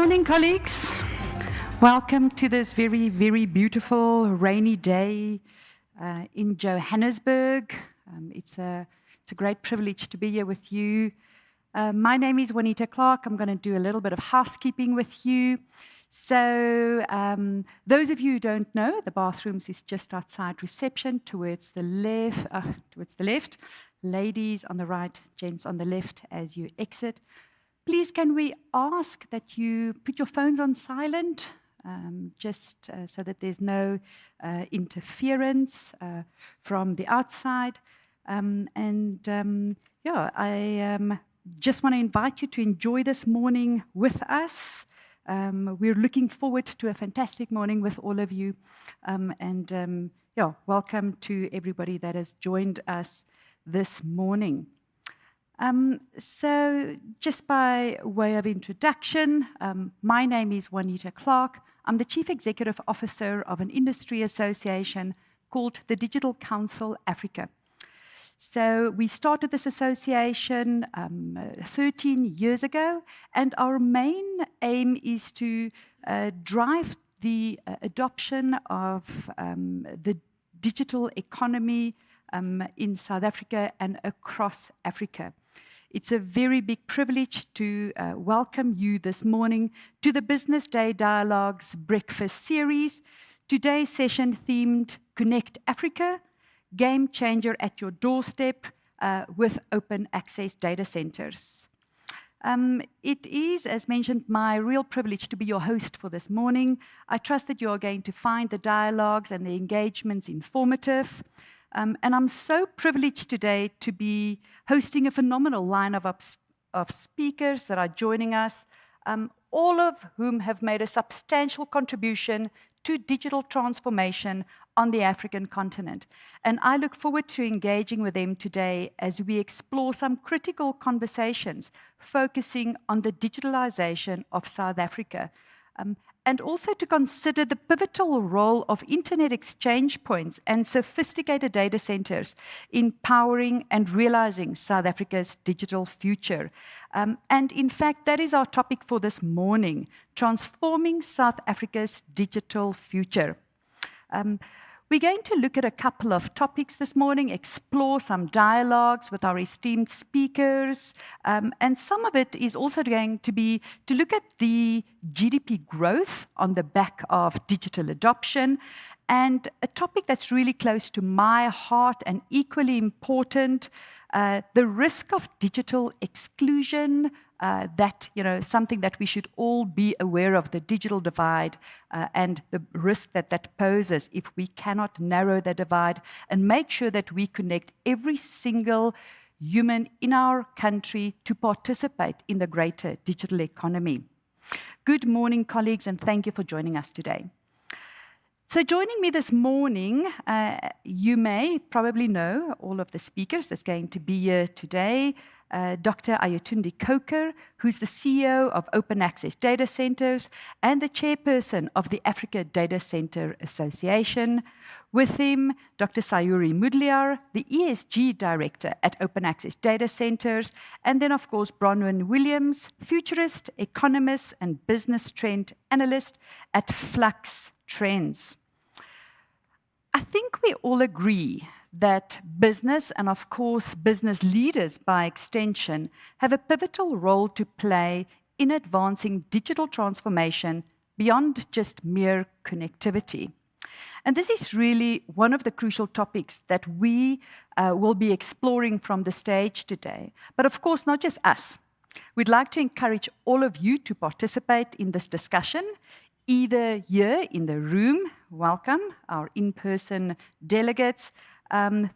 morning, colleagues. Welcome to this very, very beautiful rainy day in Johannesburg. It's a great privilege to be here with you. My name is Juanita Clark. I'm going to do a little bit of housekeeping with you. So those of you who don't know, the bathrooms is just outside reception towards the left. Ladies on the right, gents on the left as you exit. Please, can we ask that you put your phones on silent, just so that there's no interference from the outside. I just want to invite you to enjoy this morning with us. We're looking forward to a fantastic morning with all of you. Welcome to everybody that has joined us this morning. So just by way of introduction, my name is Juanita Clark. I'm the Chief Executive Officer of an industry association called the Digital Council Africa. So we started this association 13 years ago, and our main aim is to drive the adoption of the digital economy in South Africa and across Africa. It's a very big privilege to welcome you this morning to the Business Day Dialogues Breakfast Series. Today's session themed Connect Africa, Game Changer at Your Doorstep with Open Access Data Centers. It is, as mentioned, my real privilege to be your host for this morning. I trust that you are going to find the dialogues and the engagements informative. And I'm so privileged today to be hosting a phenomenal lineup of speakers that are joining us, all of whom have made a substantial contribution to digital transformation on the African continent. And I look forward to engaging with them today as we explore some critical conversations focusing on the digitalization of South Africa. And also to consider the pivotal role of internet exchange points and sophisticated data centers in powering and realizing South Africa's digital future. And in fact, that is our topic for this morning, transforming South Africa's digital future. We're going to look at a couple of topics this morning, explore some dialogues with our esteemed speakers, and some of it is also going to be to look at the GDP growth on the back of digital adoption, and a topic that's really close to my heart and equally important, the risk of digital exclusion, something that we should all be aware of, the digital divide and the risk that poses if we cannot narrow the divide and make sure that we connect every single human in our country to participate in the greater digital economy. Good morning, colleagues, and thank you for joining us today. So joining me this morning, you may probably know all of the speakers that's going to be here today. Dr. Ayotunde Coker, who's the CEO of Open Access Data Centers and the Chairperson of the Africa Data Center Association. With him, Dr. Sayuri Mudliar, the ESG Director at Open Access Data Centers, and then, of course, Bronwyn Williams, futurist, economist, and business trend analyst at Flux Trends. I think we all agree that business, and of course business leaders by extension, have a pivotal role to play in advancing digital transformation beyond just mere connectivity. And this is really one of the crucial topics that we will be exploring from the stage today. But of course, not just us. We'd like to encourage all of you to participate in this discussion, either here in the room, welcome, our in-person delegates,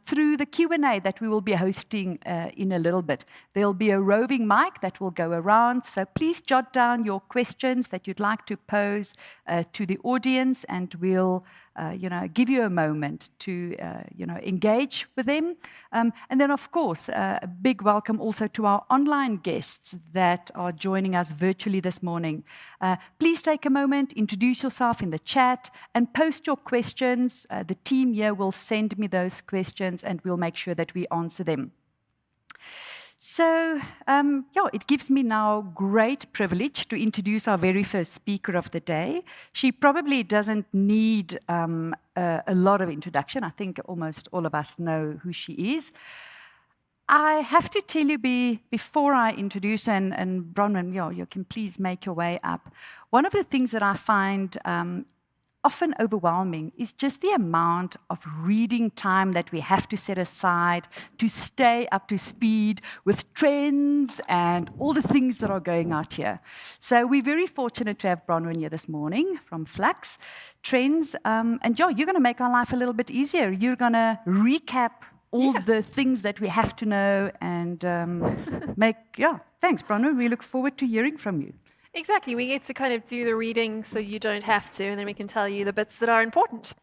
through the Q&A that we will be hosting in a little bit. There'll be a roving mic that will go around, so please jot down your questions that you'd like to pose to the audience, and we'll give you a moment to engage with them. And then, of course, a big welcome also to our online guests that are joining us virtually this morning. Please take a moment, introduce yourself in the chat, and post your questions. The team here will send me those questions, and we'll make sure that we answer them. So, it gives me now great privilege to introduce our very first speaker of the day. She probably doesn't need a lot of introduction. I think almost all of us know who she is. I have to tell you before I introduce, and Bronwyn, you can please make your way up. One of the things that I find often overwhelming is just the amount of reading time that we have to set aside to stay up to speed with trends and all the things that are going out here. So we're very fortunate to have Bronwyn here this morning from Flux Trends. And Joe, you're going to make our life a little bit easier. You're going to recap all the things that we have to know and thanks, Bronwyn. We look forward to hearing from you. Exactly. We get to kind of do the reading so you don't have to, and then we can tell you the bits that are important.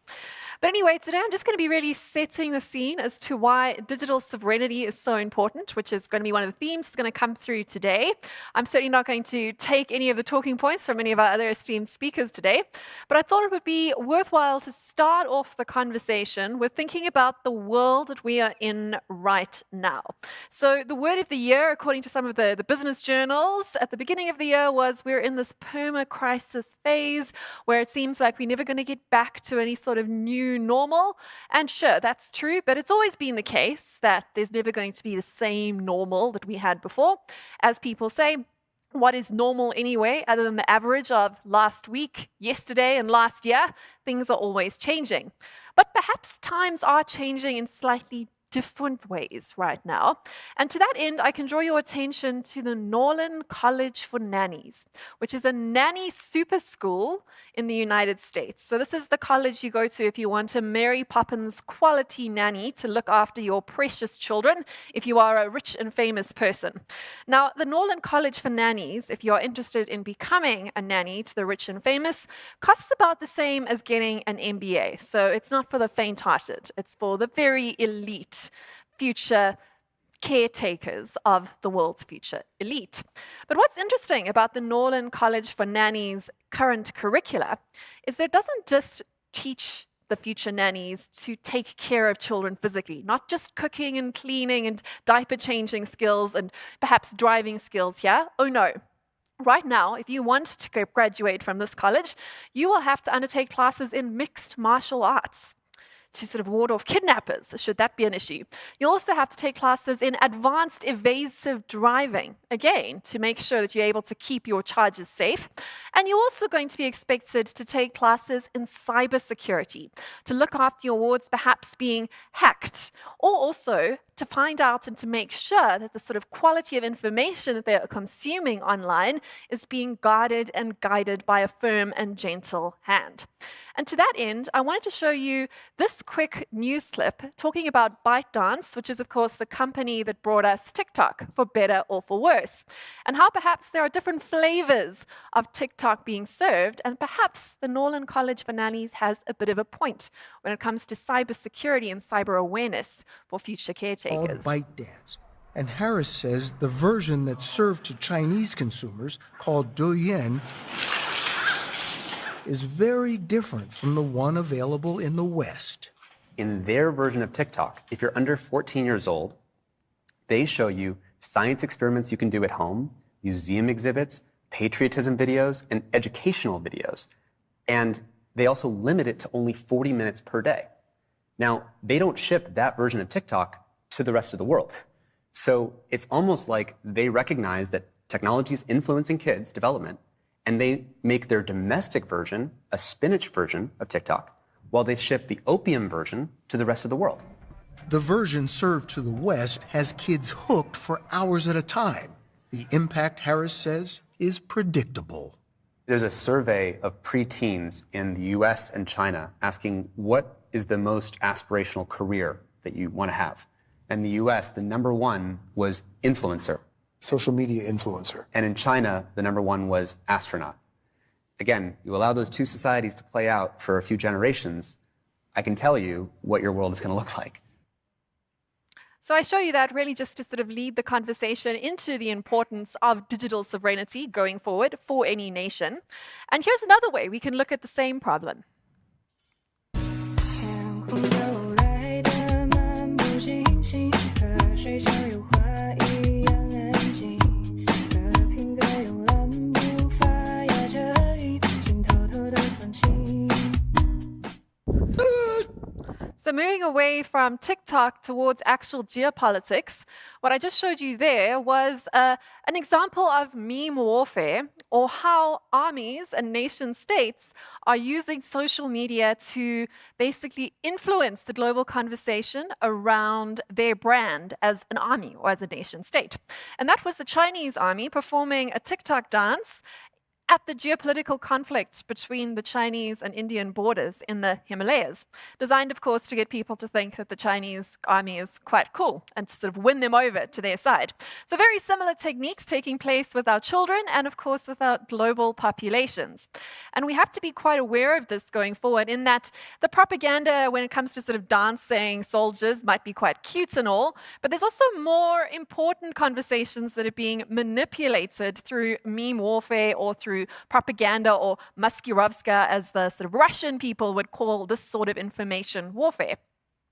But anyway, today I'm just going to be really setting the scene as to why digital sovereignty is so important, which is going to be one of the themes that's going to come through today. I'm certainly not going to take any of the talking points from any of our other esteemed speakers today, but I thought it would be worthwhile to start off the conversation with thinking about the world that we are in right now. So the word of the year, according to some of the business journals, at the beginning of the year was we're in this perma-crisis phase where it seems like we're never going to get back to any sort of new normal. And sure, that's true, but it's always been the case that there's never going to be the same normal that we had before. As people say, what is normal anyway, other than the average of last week, yesterday, and last year? Things are always changing. But perhaps times are changing in slightly different ways right now. And to that end, I can draw your attention to the Norlin College for Nannies, which is a nanny super school in the United States. So this is the college you go to if you want a Mary Poppins quality nanny to look after your precious children, if you are a rich and famous person. Now, the Norlin College for Nannies, if you're interested in becoming a nanny to the rich and famous, costs about the same as getting an MBA. So it's not for the faint-hearted. It's for the very elite future caretakers of the world's future elite. But what's interesting about the Norlin College for Nannies' current curricula is that it doesn't just teach the future nannies to take care of children physically, not just cooking and cleaning and diaper changing skills and perhaps driving skills here. Oh no. Right now, if you want to graduate from this college, you will have to undertake classes in mixed martial arts to sort of ward off kidnappers, should that be an issue. You also have to take classes in advanced evasive driving, again, to make sure that you're able to keep your charges safe. And you're also going to be expected to take classes in cybersecurity, to look after your wards perhaps being hacked, or also to find out and to make sure that the sort of quality of information that they're consuming online is being guarded and guided by a firm and gentle hand. And to that end, I wanted to show you this quick news clip talking about ByteDance, which is, of course, the company that brought us TikTok, for better or for worse, and how perhaps there are different flavors of TikTok being served, and perhaps the Norlin College for Nannies has a bit of a point when it comes to cybersecurity and cyber awareness for future caretakers. Called ByteDance. And Harris says the version that's served to Chinese consumers, called Douyin, is very different from the one available in the West. In their version of TikTok, if you're under 14 years old, they show you science experiments you can do at home, museum exhibits, patriotism videos, and educational videos. And they also limit it to only 40 minutes per day. Now, they don't ship that version of TikTok to the rest of the world. So it's almost like they recognize that technology is influencing kids' development, and they make their domestic version a spinach version of TikTok, while they ship the opium version to the rest of the world. The version served to the West has kids hooked for hours at a time. The impact, Harris says, is predictable. There's a survey of preteens in the US and China asking what is the most aspirational career that you want to have. In the US, the number one was influencer. Social media influencer. And in China, the number one was astronaut. Again, you allow those two societies to play out for a few generations, I can tell you what your world is going to look like. So I show you that really just to sort of lead the conversation into the importance of digital sovereignty going forward for any nation. And here's another way we can look at the same problem. moving away from TikTok towards actual geopolitics, what I just showed you there was an example of meme warfare, or how armies and nation states are using social media to basically influence the global conversation around their brand as an army or as a nation state. And that was the Chinese army performing a TikTok dance at the geopolitical conflict between the Chinese and Indian borders in the Himalayas, designed, of course, to get people to think that the Chinese army is quite cool and to sort of win them over to their side. So very similar techniques taking place with our children and, of course, with our global populations. And we have to be quite aware of this going forward, in that the propaganda when it comes to sort of dancing soldiers might be quite cute and all, but there's also more important conversations that are being manipulated through meme warfare or through propaganda, or maskirovska, as the sort of Russian people would call this sort of information warfare.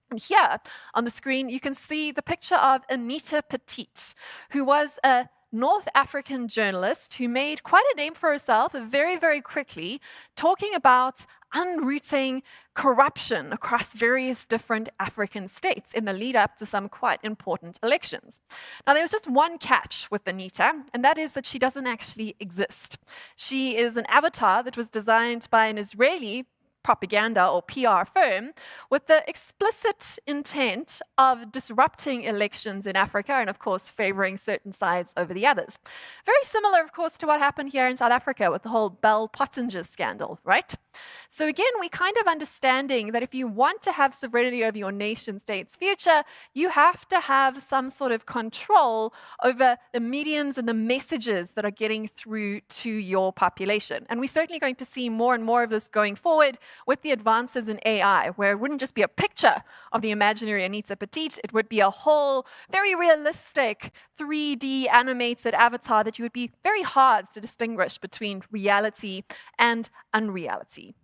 And here on the screen, you can see the picture of Anita Petite, who was a North African journalist who made quite a name for herself very, very quickly, talking about unrooting corruption across various different African states in the lead up to some quite important elections. Now, there was just one catch with Anita, and that is that she doesn't actually exist. She is an avatar that was designed by an Israeli propaganda or PR firm with the explicit intent of disrupting elections in Africa and, of course, favoring certain sides over the others. Very similar, of course, to what happened here in South Africa with the whole Bell Pottinger scandal, right? So again, we kind of understanding that if you want to have sovereignty over your nation state's future, you have to have some sort of control over the mediums and the messages that are getting through to your population. And we're certainly going to see more and more of this going forward with the advances in AI, where it wouldn't just be a picture of the imaginary Anita Petite, it would be a whole very realistic 3D animated avatar that you would be very hard to distinguish between reality and unreality.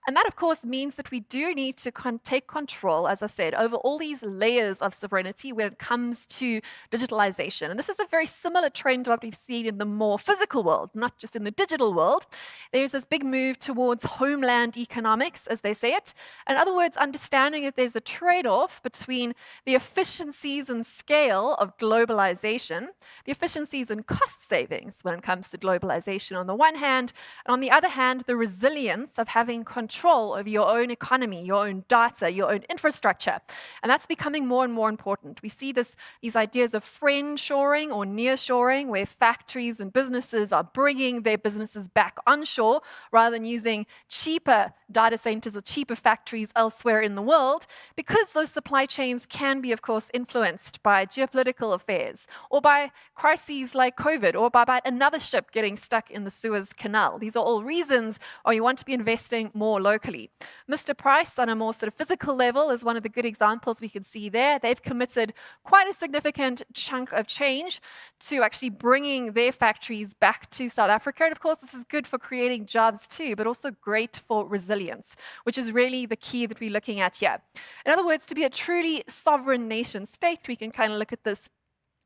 And that, of course, means that we do need to take control, as I said, over all these layers of sovereignty when it comes to digitalization. And this is a very similar trend to what we've seen in the more physical world, not just in the digital world. There's this big move towards homeland economics, as they say it. In other words, understanding that there's a trade-off between the efficiencies and scale of globalization, the efficiencies and cost savings when it comes to globalization on the one hand, and on the other hand, the resilience of having control over your own economy, your own data, your own infrastructure. And that's becoming more and more important. We see these ideas of friend-shoring or near-shoring, where factories and businesses are bringing their businesses back onshore rather than using cheaper data centers or cheaper factories elsewhere in the world, because those supply chains can be, of course, influenced by geopolitical affairs or by crises like COVID or by another ship getting stuck in the Suez Canal. These are all reasons why you want to be investing more locally. Mr. Price, on a more sort of physical level, is one of the good examples we can see there. They've committed quite a significant chunk of change to actually bringing their factories back to South Africa. And of course, this is good for creating jobs too, but also great for resilience, which is really the key that we're looking at here. In other words, to be a truly sovereign nation state, we can kind of look at this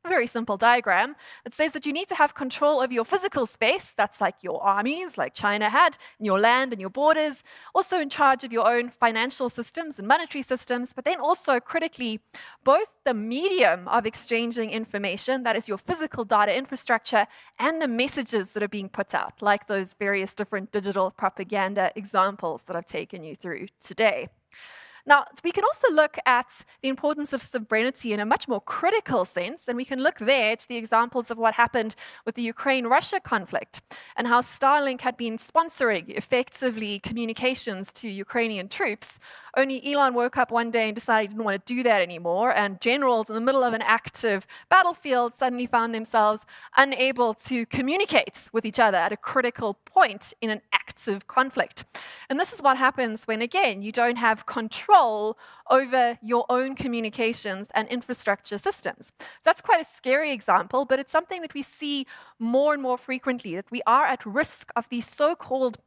very simple diagram that says that you need to have control over your physical space. That's like your armies, like China had, and your land and your borders. Also in charge of your own financial systems and monetary systems, but then also critically, both the medium of exchanging information, that is your physical data infrastructure, and the messages that are being put out, like those various different digital propaganda examples that I've taken you through today. Now, we can also look at the importance of sovereignty in a much more critical sense, and we can look there to the examples of what happened with the Ukraine-Russia conflict and how Starlink had been sponsoring effectively communications to Ukrainian troops. Only Elon woke up one day and decided he didn't want to do that anymore, and generals in the middle of an active battlefield suddenly found themselves unable to communicate with each other at a critical point in an active conflict. And this is what happens when, again, you don't have control over your own communications and infrastructure systems. So that's quite a scary example, but it's something that we see more and more frequently, that we are at risk of these so-called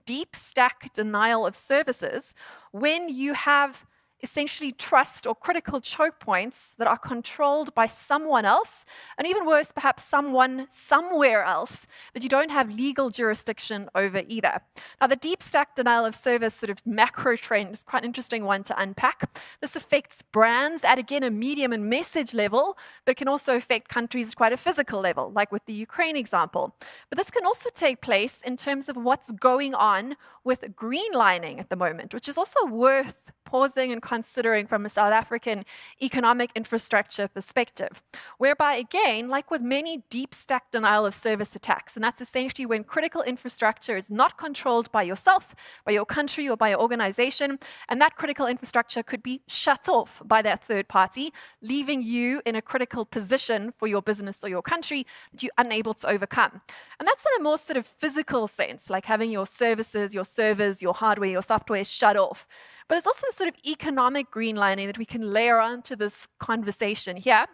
deep stack denial of services when you have essentially trust or critical choke points that are controlled by someone else, and even worse, perhaps someone somewhere else that you don't have legal jurisdiction over either. Now, the deep stack denial of service sort of macro trend is quite an interesting one to unpack. This affects brands at, again, a medium and message level, but can also affect countries at quite a physical level, like with the Ukraine example. But this can also take place in terms of what's going on with greenlining at the moment, which is also worth pausing and considering from a South African economic infrastructure perspective, whereby, again, like with many deep stack denial of service attacks, and that's essentially when critical infrastructure is not controlled by yourself, by your country, or by your organization, and that critical infrastructure could be shut off by that third party, leaving you in a critical position for your business or your country that you're unable to overcome. And that's in a more sort of physical sense, like having your services, your servers, your hardware, your software shut off. But it's also sort of economic greenlining that we can layer onto this conversation here.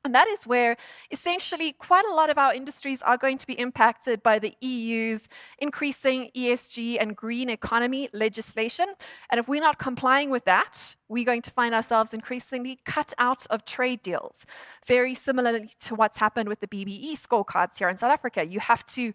And that is where essentially quite a lot of our industries are going to be impacted by the EU's increasing ESG and green economy legislation. And if we're not complying with that, we're going to find ourselves increasingly cut out of trade deals. Very similarly to what's happened with the BBE scorecards here in South Africa. You have to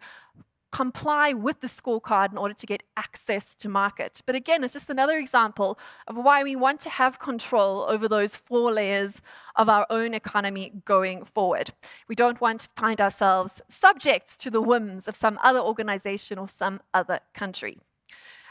comply with the scorecard in order to get access to market. But again, it's just another example of why we want to have control over those 4 layers of our own economy going forward. We don't want to find ourselves subject to the whims of some other organization or some other country.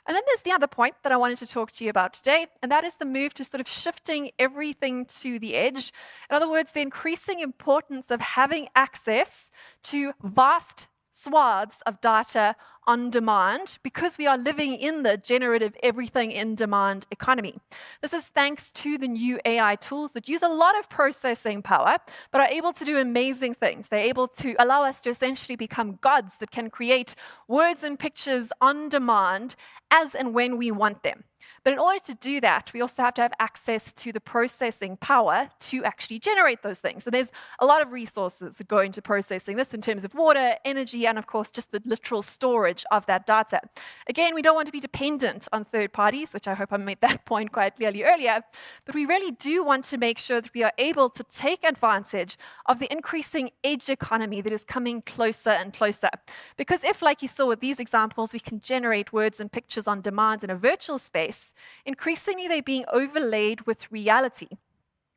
And then there's the other point that I wanted to talk to you about today, and that is the move to sort of shifting everything to the edge. In other words, the increasing importance of having access to vast swaths of data on demand because we are living in the generative everything in demand economy. This is thanks to the new AI tools that use a lot of processing power, but are able to do amazing things. They're able to allow us to essentially become gods that can create words and pictures on demand as and when we want them. But in order to do that, we also have to have access to the processing power to actually generate those things. So there's a lot of resources that go into processing this in terms of water, energy, and of course, just the literal storage of that data. Again, we don't want to be dependent on third parties, which I hope I made that point quite clearly earlier, but we really do want to make sure that we are able to take advantage of the increasing edge economy that is coming closer and closer. Because if, like you saw with these examples, we can generate words and pictures on demand in a virtual space, increasingly they're being overlaid with reality.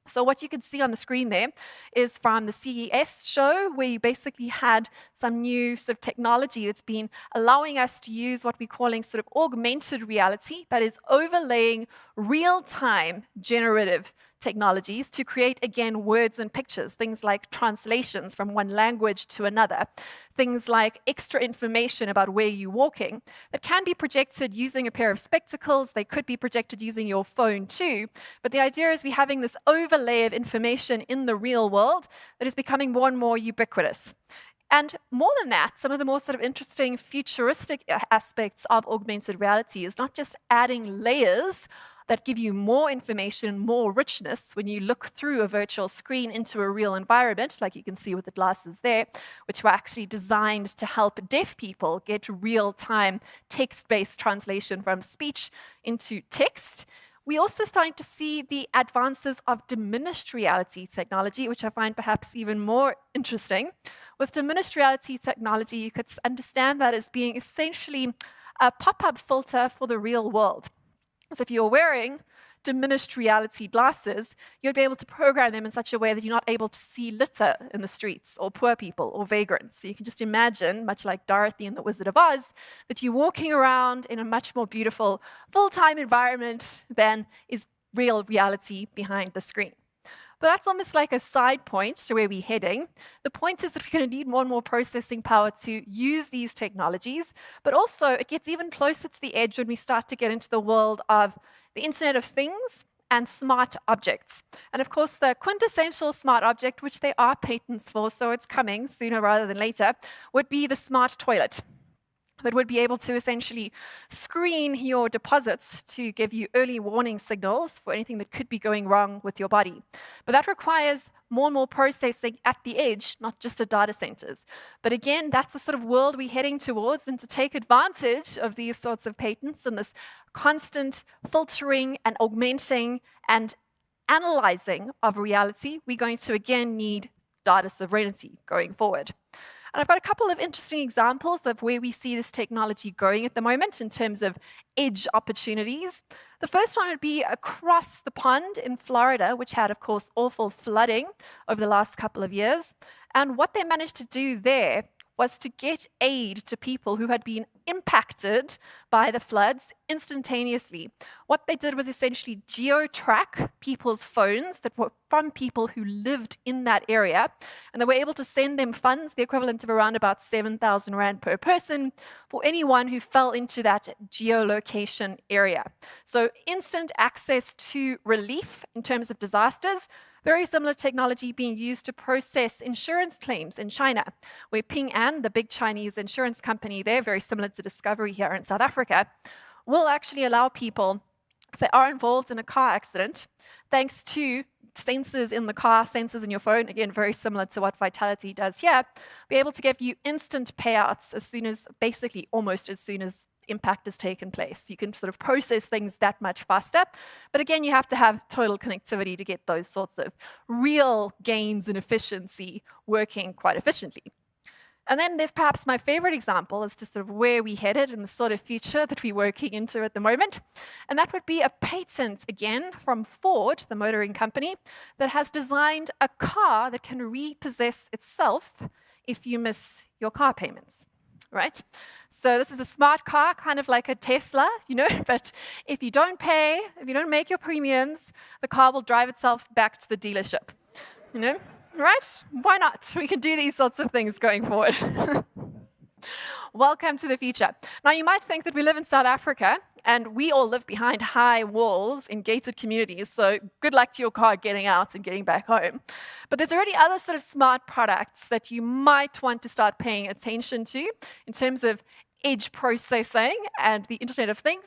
So what you can see on the screen there is from the CES show, where you basically had some new sort of technology that's been allowing us to use what we're calling sort of augmented reality, that is overlaying real-time generative technologies to create, again, words and pictures, things like translations from one language to another, things like extra information about where you're walking that can be projected using a pair of spectacles. They could be projected using your phone too. But the idea is we're having this overlay of information in the real world that is becoming more and more ubiquitous. And more than that, some of the more sort of interesting futuristic aspects of augmented reality is not just adding layers that give you more information, more richness when you look through a virtual screen into a real environment, like you can see with the glasses there, which were actually designed to help deaf people get real-time text-based translation from speech into text. We're also starting to see the advances of diminished reality technology, which I find perhaps even more interesting. With diminished reality technology, you could understand that as being essentially a pop-up filter for the real world. So if you're wearing diminished reality glasses, you'll be able to program them in such a way that you're not able to see litter in the streets or poor people or vagrants. So you can just imagine, much like Dorothy in The Wizard of Oz, that you're walking around in a much more beautiful full-time environment than is real reality behind the screen. But that's almost like a side point to where we're heading. The point is that we're going to need more and more processing power to use these technologies, but also it gets even closer to the edge when we start to get into the world of the Internet of Things and smart objects. And of course, the quintessential smart object, which there are patents for, so it's coming sooner rather than later, would be the smart toilet. that would be able to essentially screen your deposits to give you early warning signals for anything that could be going wrong with your body. But that requires more and more processing at the edge, not just at data centers. But again, that's the sort of world we're heading towards, and to take advantage of these sorts of patents and this constant filtering and augmenting and analyzing of reality, we're going to again need data sovereignty going forward. And I've got a couple of interesting examples of where we see this technology going at the moment in terms of edge opportunities. The first one would be across the pond in Florida, which had, of course, awful flooding over the last couple of years. And what they managed to do there was to get aid to people who had been impacted by the floods instantaneously. What they did was essentially geo-track people's phones that were from people who lived in that area, and they were able to send them funds, the equivalent of around about 7,000 Rand per person, for anyone who fell into that geolocation area. So instant access to relief in terms of disasters. Very similar technology being used to process insurance claims in China, where Ping An, the big Chinese insurance company there, very similar to Discovery here in South Africa, will actually allow people, if they are involved in a car accident, thanks to sensors in the car, sensors in your phone, again, very similar to what Vitality does here, be able to give you instant payouts as soon as, basically almost as soon as impact has taken place. You can sort of process things that much faster. But again, you have to have total connectivity to get those sorts of real gains in efficiency working quite efficiently. And then there's perhaps my favorite example as to sort of where we headed in the sort of future that we're working into at the moment. And that would be a patent, again, from Ford, the motoring company, that has designed a car that can repossess itself if you miss your car payments, right? So this is a smart car, kind of like a Tesla, but if you don't pay, if you don't make your premiums, the car will drive itself back to the dealership, right? Why not? We can do these sorts of things going forward. Welcome to the future. Now, you might think that we live in South Africa, and we all live behind high walls in gated communities, so good luck to your car getting out and getting back home. But there's already other sort of smart products that you might want to start paying attention to in terms of edge processing and the Internet of Things.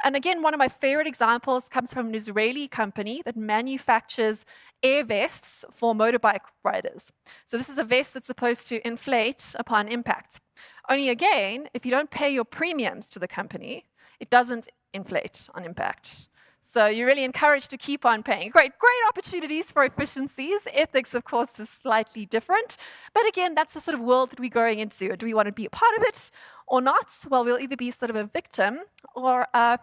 And again, one of my favorite examples comes from an Israeli company that manufactures air vests for motorbike riders. So this is a vest that's supposed to inflate upon impact. Only again, if you don't pay your premiums to the company, it doesn't inflate on impact. So you're really encouraged to keep on paying. Great opportunities for efficiencies. Ethics, of course, is slightly different. But again, that's the sort of world that we're going into. Do we want to be a part of it or not? Well, we'll either be sort of a victim or a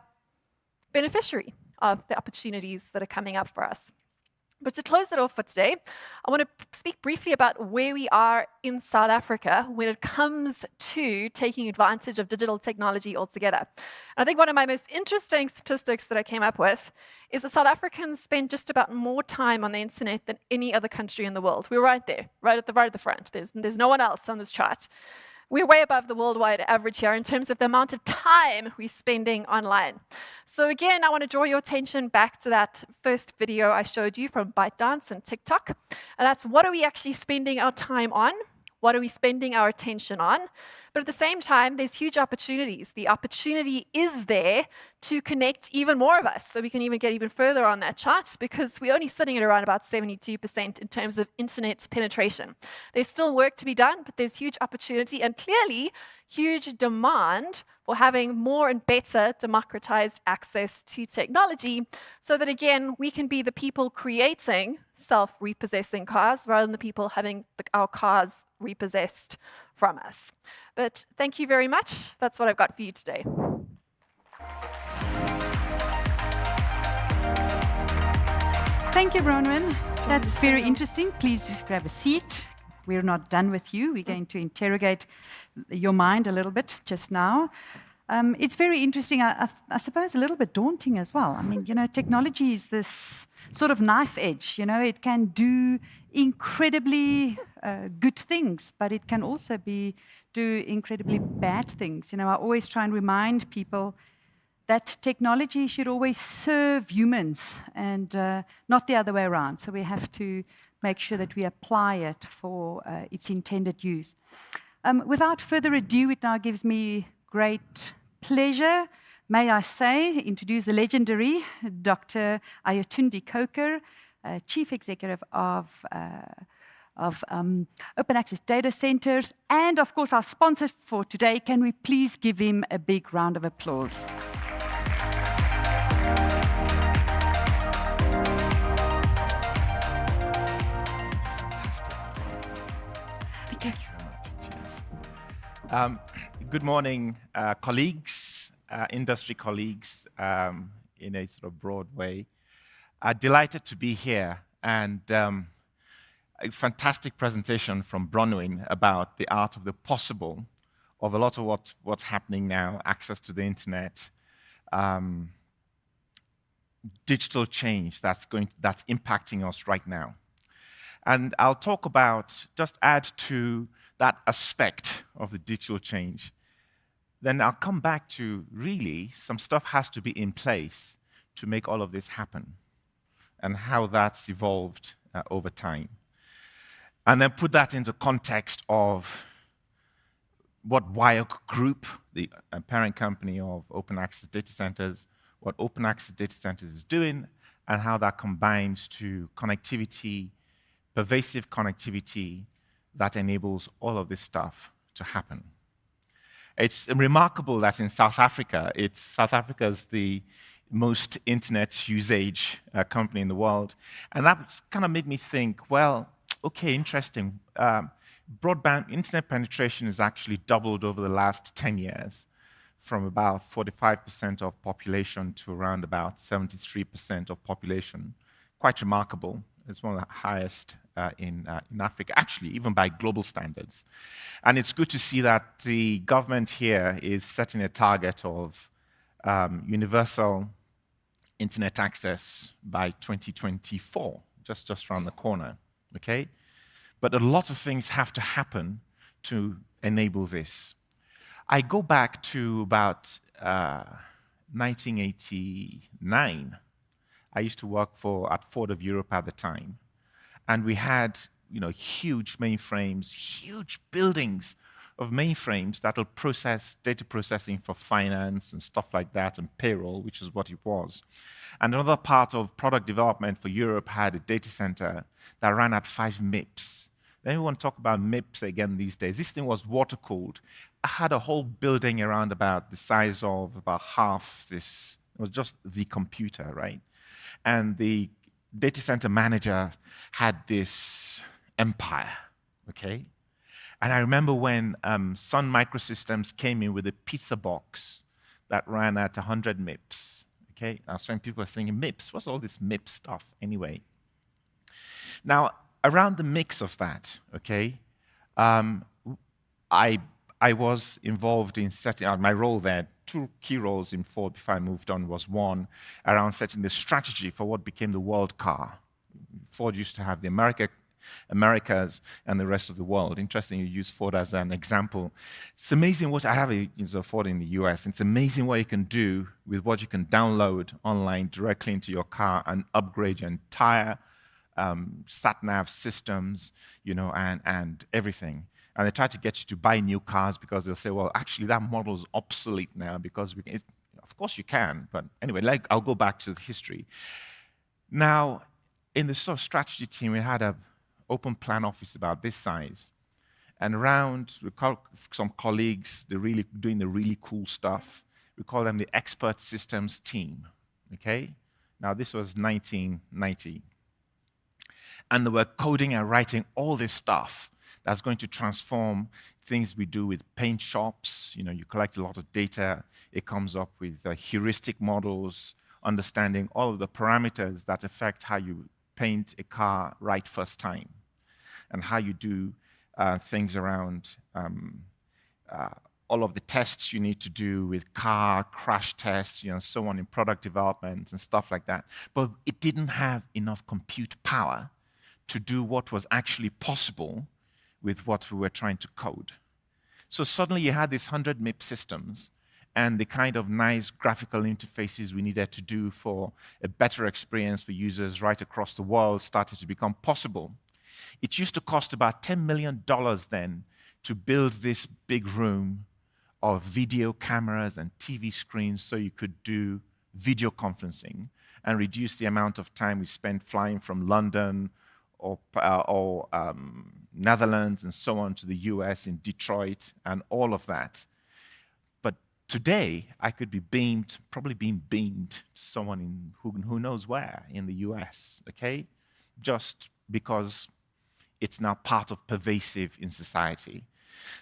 beneficiary of the opportunities that are coming up for us. But to close it off for today, I want to speak briefly about where we are in South Africa when it comes to taking advantage of digital technology altogether. And I think one of my most interesting statistics that I came up with is that South Africans spend just about more time on the internet than any other country in the world. We're right there, right at the front. There's no one else on this chart. We're way above the worldwide average here in terms of the amount of time we're spending online. So again, I want to draw your attention back to that first video I showed you from ByteDance and TikTok. And that's, what are we actually spending our time on? What are we spending our attention on? But at the same time, there's huge opportunities. The opportunity is there to connect even more of us. So we can even get even further on that chart, because we're only sitting at around about 72% in terms of internet penetration. There's still work to be done, but there's huge opportunity and clearly huge demand for having more and better democratized access to technology, so that again, we can be the people creating self-repossessing cars rather than the people having our cars repossessed from us. But thank you very much. That's what I've got for you today. Thank you, Bronwyn. That's very interesting. Please grab a seat. We're not done with you. We're going to interrogate your mind a little bit just now. It's very interesting, I suppose a little bit daunting as well. I mean, technology is this sort of knife edge. It can do incredibly good things, but it can also do incredibly bad things. I always try and remind people that technology should always serve humans and not the other way around. So we have to make sure that we apply it for its intended use. Without further ado, it now gives me great pleasure, may I say, introduce the legendary Dr. Ayotunde Coker, Chief Executive of Open Access Data Centers, and of course our sponsor for today. Can we please give him a big round of applause? Thank you very much. Cheers. Good morning, colleagues, industry colleagues, in a sort of broad way. Delighted to be here, and a fantastic presentation from Bronwyn about the art of the possible of a lot of what's happening now, access to the internet, digital change that's impacting us right now. And I'll talk about, just add to that aspect of the digital change. Then I'll come back to really some stuff has to be in place to make all of this happen and how that's evolved over time. And then put that into context of what WIOC Group, the parent company of Open Access Data Centers, what Open Access Data Centers is doing, and how that combines to connectivity, pervasive connectivity that enables all of this stuff to happen. It's remarkable that in South Africa, South Africa is the most internet usage company in the world. And that kind of made me think, well, okay, interesting. Broadband internet penetration has actually doubled over the last 10 years, from about 45% of population to around about 73% of population. Quite remarkable. It's one of the highest in Africa, actually, even by global standards. And it's good to see that the government here is setting a target of universal internet access by 2024, just around the corner, okay? But a lot of things have to happen to enable this. I go back to about 1989. I used to work at Ford of Europe at the time. And we had, huge mainframes, huge buildings of mainframes that will process data processing for finance and stuff like that, and payroll, which is what it was. And another part of product development for Europe had a data center that ran at 5 MIPS. Then we want to talk about MIPS again these days. This thing was water-cooled. I had a whole building around about the size of about half this. It was just the computer, right? And the data center manager had this empire, okay? And I remember when Sun Microsystems came in with a pizza box that ran at 100 MIPS, okay? That's when people were thinking, MIPS, what's all this MIPS stuff anyway? Now, around the mix of that, okay, I was involved in setting out my role there. 2 key roles in Ford before I moved on was one around setting the strategy for what became the world car. Ford used to have the Americas and the rest of the world. Interesting, you use Ford as an example. It's amazing what I have a Ford in the US. It's amazing what you can do with what you can download online directly into your car and upgrade your entire sat-nav systems, and everything. And they try to get you to buy new cars because they'll say, well, actually, that model is obsolete now because of course you can. But anyway, I'll go back to the history. Now, in the sort of strategy team, we had an open plan office about this size. And around, we call some colleagues, they're really doing the really cool stuff. We call them the expert systems team, okay? Now, this was 1990. And they were coding and writing all this stuff that's going to transform things we do with paint shops. You collect a lot of data. It comes up with heuristic models, understanding all of the parameters that affect how you paint a car right first time, and how you do things around all of the tests you need to do with car crash tests, so on in product development and stuff like that. But it didn't have enough compute power to do what was actually possible with what we were trying to code. So suddenly you had these 100 MIP systems and the kind of nice graphical interfaces we needed to do for a better experience for users right across the world started to become possible. It used to cost about $10 million then to build this big room of video cameras and TV screens so you could do video conferencing and reduce the amount of time we spent flying from London or Netherlands and so on to the US in Detroit and all of that. But today, I could be beamed, probably being beamed to someone who knows where in the US, okay? Just because it's now part of pervasive in society.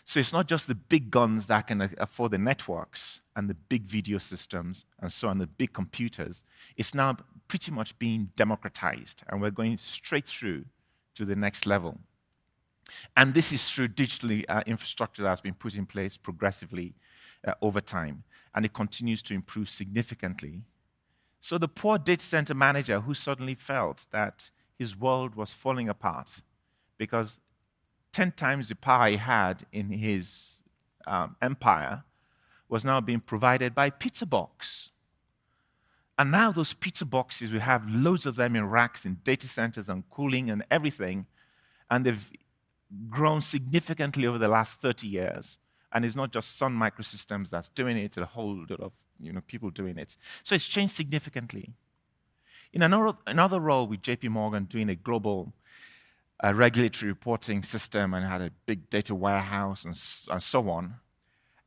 So it's not just the big guns that can afford the networks and the big video systems and so on, the big computers. It's now pretty much being democratized, and we're going straight through to the next level. And this is through digital infrastructure that has been put in place progressively over time, and it continues to improve significantly. So the poor data center manager who suddenly felt that his world was falling apart because 10 times the power he had in his empire was now being provided by pizza box. And now those pizza boxes, we have loads of them in racks in data centers and cooling and everything, and they've grown significantly over the last 30 years. And it's not just Sun Microsystems that's doing it, a whole lot of people doing it. So it's changed significantly. In another role with JP Morgan doing a global regulatory reporting system and had a big data warehouse and so on.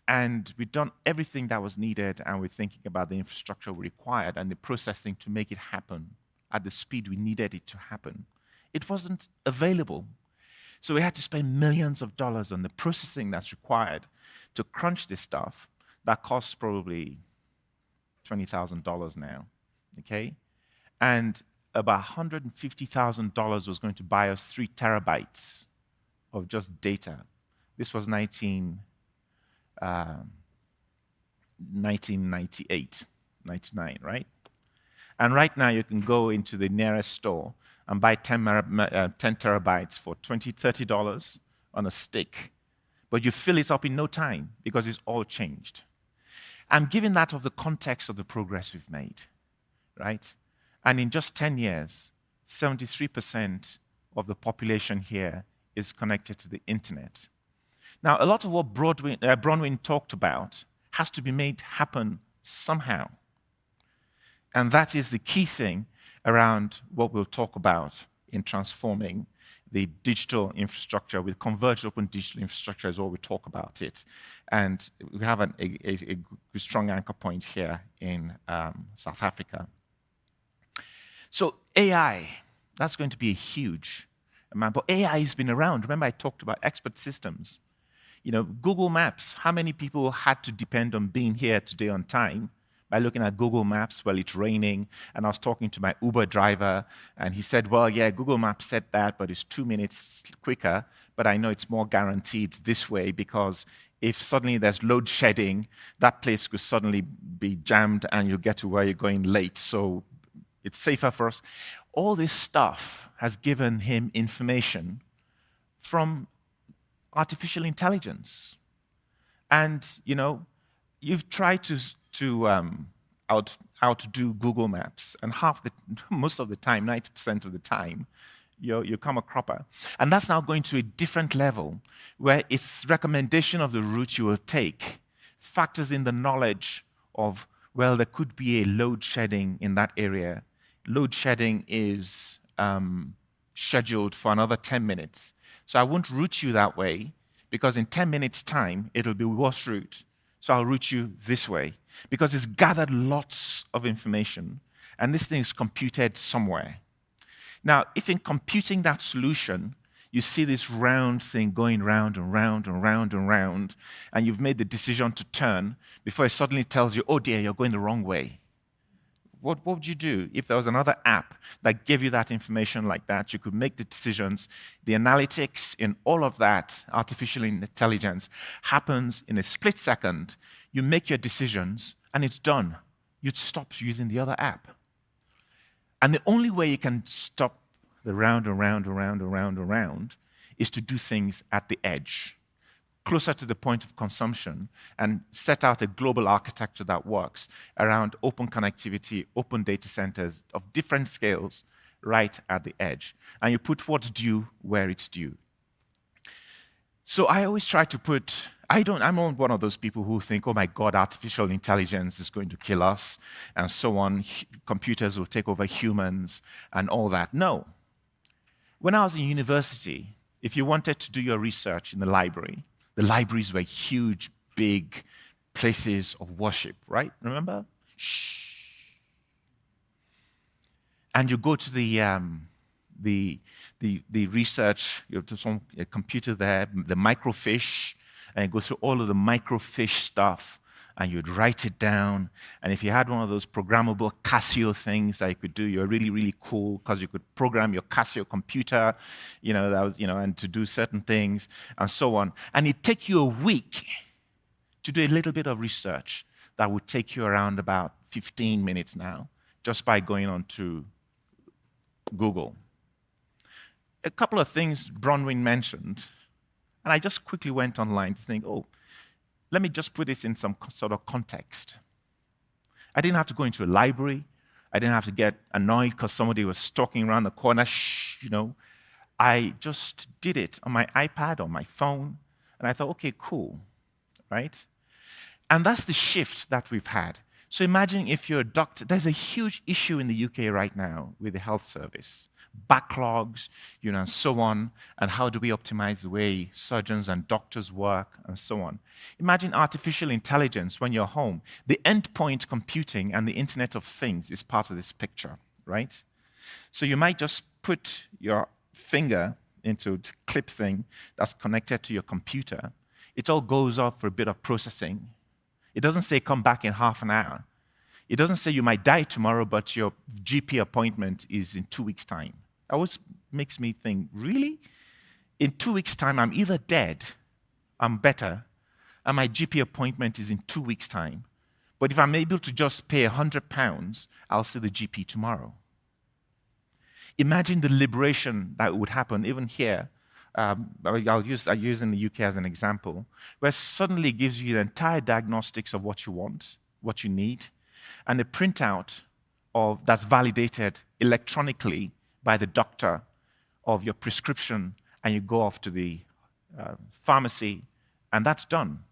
And we've done everything that was needed, and we're thinking about the infrastructure we required and the processing to make it happen at the speed we needed it to happen. It wasn't available. So we had to spend millions of dollars on the processing that's required to crunch this stuff that costs probably $20,000 now, okay? And about $150,000 was going to buy us 3 terabytes of just data. This was 1998, 99, right? And right now you can go into the nearest store and buy 10 terabytes for $20, $30 on a stick. But you fill it up in no time because it's all changed. I'm giving that of the context of the progress we've made, right? And in just 10 years, 73% of the population here is connected to the internet. Now, a lot of what Bronwyn talked about has to be made happen somehow. And that is the key thing around what we'll talk about in transforming the digital infrastructure with converged open digital infrastructure is what we talk about it. And we have a strong anchor point here in South Africa. So AI, that's going to be a huge amount. But AI has been around. Remember I talked about expert systems. Google Maps, how many people had to depend on being here today on time by looking at Google Maps while it's raining? And I was talking to my Uber driver, and he said, well, yeah, Google Maps said that, but it's 2 minutes quicker. But I know it's more guaranteed this way because if suddenly there's load shedding, that place could suddenly be jammed and you'll get to where you're going late. So it's safer for us. All this stuff has given him information from artificial intelligence. And, you've tried to outdo Google Maps, and most of the time, 90% of the time, you come a cropper. And that's now going to a different level, where its recommendation of the route you will take factors in the knowledge of, well, there could be a load shedding in that area. Load shedding is scheduled for another 10 minutes. So I won't route you that way, because in 10 minutes' time, it'll be worse route. So I'll route you this way, because it's gathered lots of information, and this thing is computed somewhere. Now, if in computing that solution, you see this round thing going round and round and round and round, and you've made the decision to turn before it suddenly tells you, oh dear, you're going the wrong way. What would you do if there was another app that gave you that information like that? You could make the decisions. The analytics in all of that artificial intelligence happens in a split second. You make your decisions, and it's done. You'd stop using the other app. And the only way you can stop the round and round and round and round and round is to do things at the edge, closer to the point of consumption, and set out a global architecture that works around open connectivity, open data centers of different scales right at the edge. And you put what's due where it's due. So I always try to put I'm not one of those people who think, oh my God, artificial intelligence is going to kill us and so on. Computers will take over humans and all that. No. When I was in university, if you wanted to do your research in the libraries were huge, big places of worship, right? Remember? Shh. And you go to the research, you have some computer there, the microfiche, and you go through all of the microfiche stuff, and you'd write it down. And if you had one of those programmable Casio things that you could do, you're really, really cool because you could program your Casio computer, and to do certain things and so on. And it'd take you a week to do a little bit of research that would take you around about 15 minutes now, just by going on to Google. A couple of things Bronwyn mentioned, and I just quickly went online to think, let me just put this in some sort of context. I didn't have to go into a library. I didn't have to get annoyed because somebody was stalking around the corner. I just did it on my iPad, on my phone, and I thought, okay, cool, right? And that's the shift that we've had. So imagine if you're a doctor. There's a huge issue in the UK right now with the health service. Backlogs, and so on, and how do we optimize the way surgeons and doctors work, and so on. Imagine artificial intelligence when you're home. The endpoint computing and the Internet of Things is part of this picture, right? So you might just put your finger into the clip thing that's connected to your computer. It all goes off for a bit of processing. It doesn't say come back in half an hour. It doesn't say you might die tomorrow, but your GP appointment is in 2 weeks' time. That always makes me think, really? In 2 weeks' time, I'm either dead, I'm better, and my GP appointment is in 2 weeks' time. But if I'm able to just pay £100, I'll see the GP tomorrow. Imagine the liberation that would happen even here. I'll use in the UK as an example, where suddenly it gives you the entire diagnostics of what you want, what you need, and a printout that's validated electronically by the doctor of your prescription, and you go off to the pharmacy, and that's done.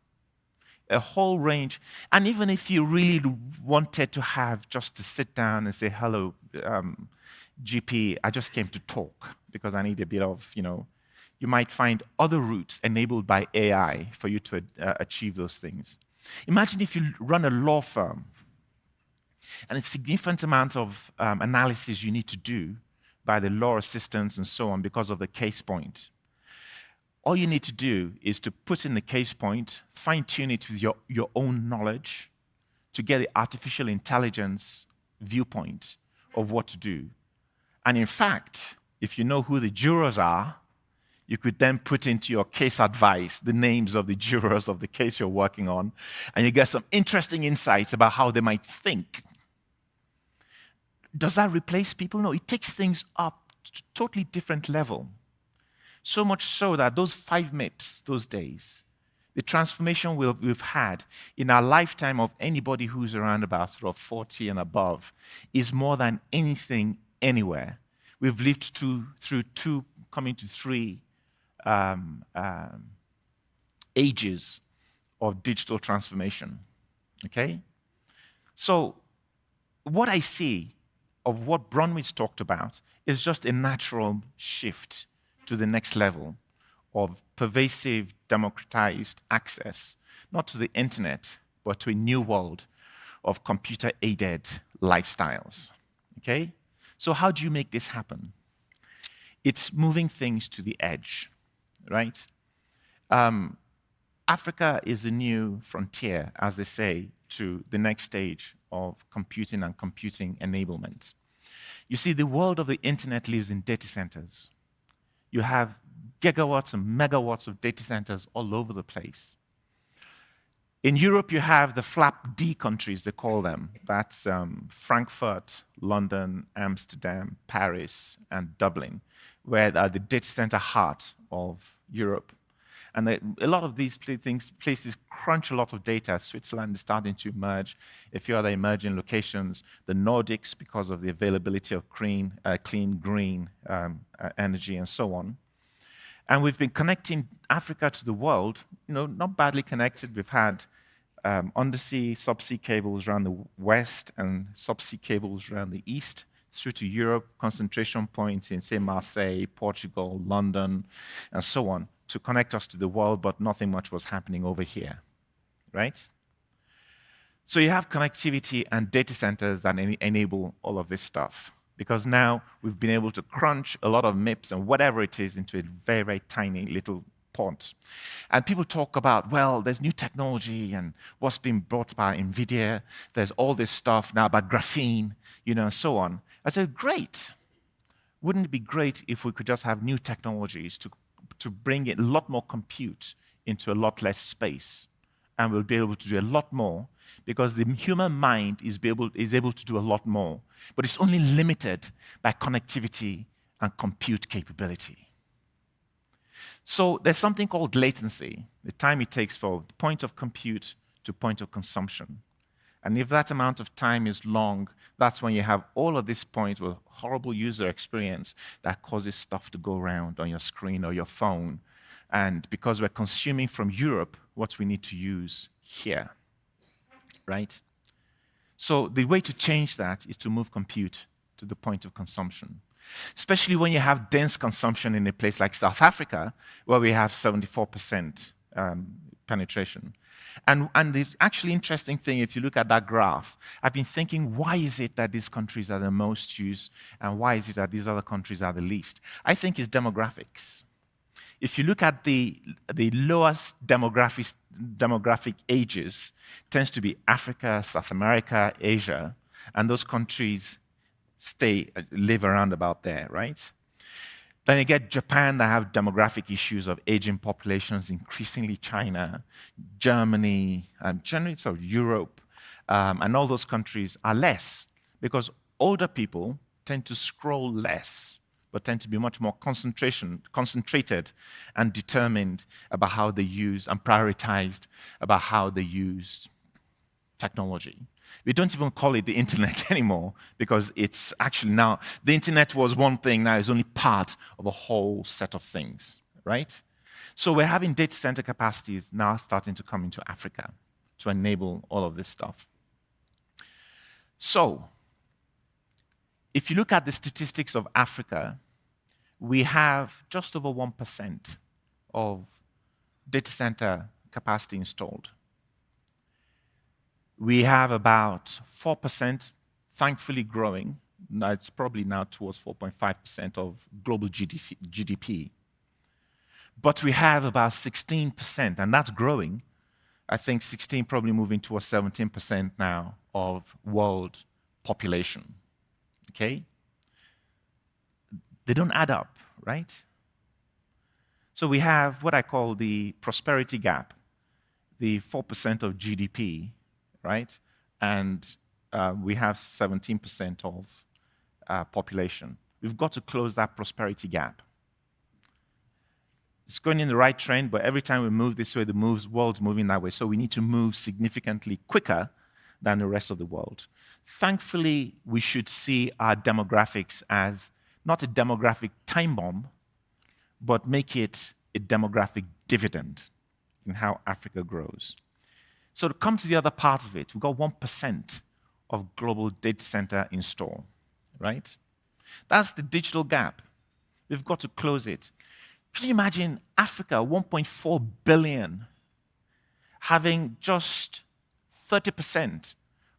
A whole range. And even if you really wanted to have just to sit down and say, hello, GP, I just came to talk because I need a bit of, you might find other routes enabled by AI for you to achieve those things. Imagine if you run a law firm, and a significant amount of analysis you need to do by the law assistants and so on because of the case point. All you need to do is to put in the case point, fine-tune it with your own knowledge to get the artificial intelligence viewpoint of what to do. And in fact, if you know who the jurors are, you could then put into your case advice the names of the jurors of the case you're working on, and you get some interesting insights about how they might think. Does that replace people? No, it takes things up to a totally different level. So much so that those 5 MIPS, those days, the transformation we've had in our lifetime of anybody who's around about sort of 40 and above is more than anything anywhere. We've lived through 2, coming to 3 ages of digital transformation, okay? So what I see of what Bronwyn's talked about is just a natural shift to the next level of pervasive, democratized access, not to the internet, but to a new world of computer-aided lifestyles, okay? So how do you make this happen? It's moving things to the edge, right? Africa is the new frontier, as they say, to the next stage of computing and computing enablement. You see, the world of the internet lives in data centers. You have gigawatts and megawatts of data centers all over the place. In Europe, you have the flap D countries, they call them. That's Frankfurt, London, Amsterdam, Paris, and Dublin, where are the data center heart of Europe. And a lot of these places crunch a lot of data. Switzerland is starting to emerge, a few other emerging locations, the Nordics because of the availability of clean, green energy and so on. And we've been connecting Africa to the world not badly connected. We've had undersea, subsea cables around the west and subsea cables around the east, through to Europe, concentration points in, say, Marseille, Portugal, London, and so on, to connect us to the world, but nothing much was happening over here, right? So you have connectivity and data centers that enable all of this stuff, because now we've been able to crunch a lot of MIPS and whatever it is into a very, very tiny little port. And people talk about, well, there's new technology and what's been brought by NVIDIA. There's all this stuff now about graphene, and so on. I said, great. Wouldn't it be great if we could just have new technologies to bring a lot more compute into a lot less space? And we'll be able to do a lot more, because the human mind is able to do a lot more, but it's only limited by connectivity and compute capability. So there's something called latency, the time it takes for point of compute to point of consumption. And if that amount of time is long, that's when you have all of this point with horrible user experience that causes stuff to go around on your screen or your phone. And because we're consuming from Europe what we need to use here, right? So the way to change that is to move compute to the point of consumption, especially when you have dense consumption in a place like South Africa, where we have 74% penetration. And the actually interesting thing, if you look at that graph, I've been thinking, why is it that these countries are the most used, and why is it that these other countries are the least? I think it's demographics. If you look at the lowest demographic ages, tends to be Africa, South America, Asia, and those countries live around about there, right? Then you get Japan, that have demographic issues of aging populations, increasingly China, Germany, and generally so Europe, and all those countries are less, because older people tend to scroll less, but tend to be much more concentrated and determined about how they use and prioritized about how they use technology. We don't even call it the internet anymore, because it's actually now, the internet was one thing, now it's only part of a whole set of things, right? So we're having data center capacities now starting to come into Africa to enable all of this stuff. So, if you look at the statistics of Africa, we have just over 1% of data center capacity installed. We have about 4%, thankfully growing. Now it's probably now towards 4.5% of global GDP. But we have about 16%, and that's growing. I think 16 probably moving towards 17% now of world population. Okay? They don't add up, right? So we have what I call the prosperity gap, the 4% of GDP, right? And we have 17% of population. We've got to close that prosperity gap. It's going in the right trend, but every time we move this way, the world's moving that way. So we need to move significantly quicker than the rest of the world. Thankfully, we should see our demographics as not a demographic time bomb, but make it a demographic dividend in how Africa grows. So to come to the other part of it, we've got 1% of global data center install, right? That's the digital gap. We've got to close it. Can you imagine Africa, 1.4 billion, having just 30%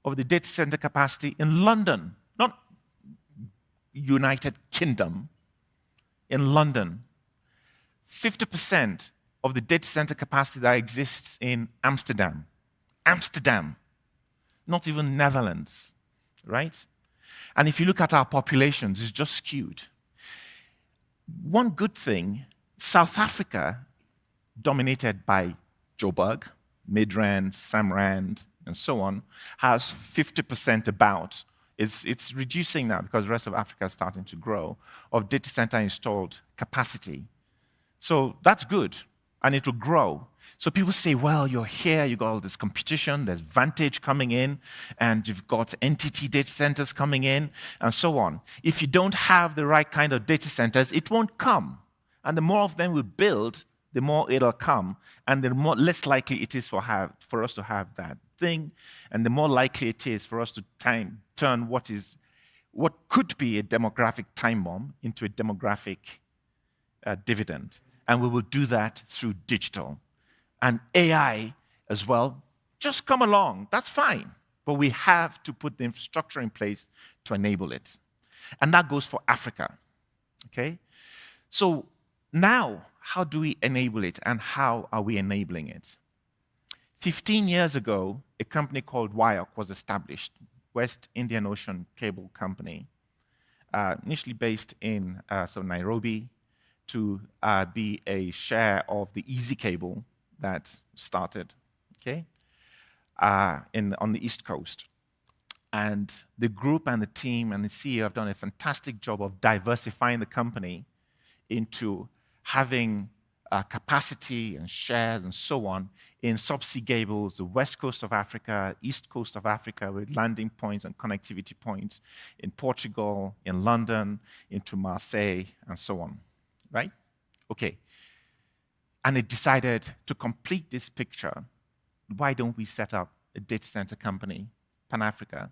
of the data center capacity in London, not United Kingdom, in London. 50% of the data center capacity that exists in Amsterdam. Amsterdam, not even Netherlands, right? And if you look at our populations, it's just skewed. One good thing, South Africa, dominated by Joburg, Midrand, Samrand, and so on, has 50% about. It's reducing now because the rest of Africa is starting to grow, of data center installed capacity. So that's good, and it will grow. So people say, well, you're here, you've got all this competition, there's Vantage coming in, and you've got entity data centers coming in, and so on. If you don't have the right kind of data centers, it won't come. And the more of them we build, the more it'll come, and the more less likely it is for us to have that thing, and the more likely it is for us to turn what could be a demographic time bomb into a demographic dividend. And we will do that through digital. And AI as well, just come along, that's fine. But we have to put the infrastructure in place to enable it. And that goes for Africa, okay? So now, how do we enable it, and how are we enabling it? 15 years ago, a company called WIOC was established, West Indian Ocean Cable Company, initially based in Nairobi, to be a share of the Easy Cable that started, okay, on the East Coast. And the group and the team and the CEO have done a fantastic job of diversifying the company into having capacity and shares and so on in subsea cables, the west coast of Africa, east coast of Africa, with landing points and connectivity points in Portugal, in London, into Marseille, and so on, right? Okay. And it decided to complete this picture, why don't we set up a data center company, Pan-Africa,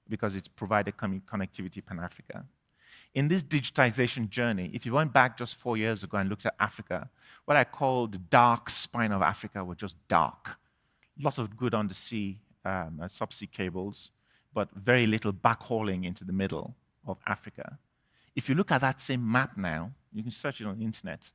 because it's provided connectivity Pan-Africa. In this digitization journey, if you went back just 4 years ago and looked at Africa, what I call the dark spine of Africa was just dark. Lots of good undersea subsea cables, but very little backhauling into the middle of Africa. If you look at that same map now, you can search it on the internet.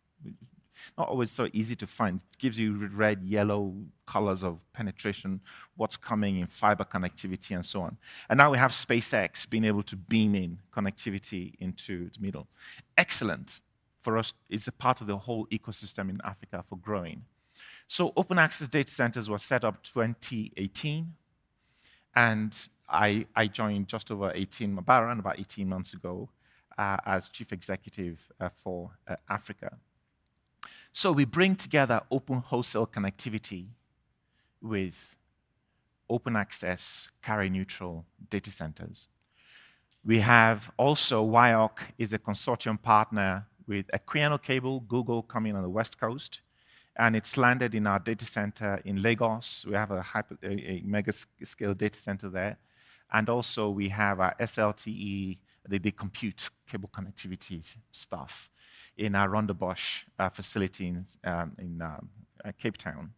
Not always so easy to find. It gives you red, yellow colors of penetration, what's coming in fiber connectivity and so on. And now we have SpaceX being able to beam in connectivity into the middle. Excellent. For us, it's a part of the whole ecosystem in Africa for growing. So open access data centers were set up 2018. And I joined just over about 18 months ago as chief executive for Africa. So we bring together open wholesale connectivity with open access, carrier-neutral data centers. We have also, WIOC is a consortium partner with Equiano Cable, Google coming on the West Coast, and it's landed in our data center in Lagos. We have a mega-scale data center there. And also we have our SLTE, the compute cable connectivity stuff, in our Rondebosch facility in Cape Town.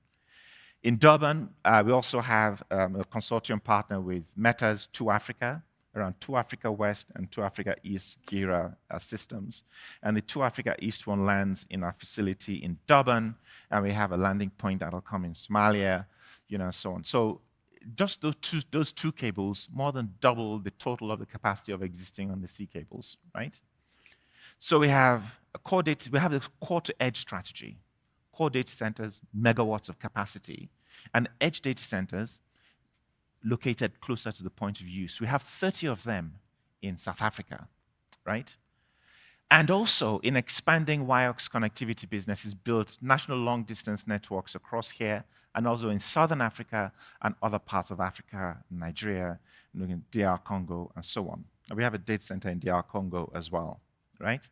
In Durban, we also have a consortium partner with Meta's 2Africa, around 2Africa West and 2Africa East Gira systems. And the 2Africa East one lands in our facility in Durban, and we have a landing point that'll come in Somalia, so on. So just those two cables more than double the total of the capacity of existing on the sea cables, right? So we have a core to edge strategy, core data centers, megawatts of capacity, and edge data centers located closer to the point of use. We have 30 of them in South Africa, right? And also, in expanding WIOC's connectivity business, is built national long-distance networks across here, and also in Southern Africa and other parts of Africa, Nigeria, DR Congo, and so on. And we have a data center in DR Congo as well, right?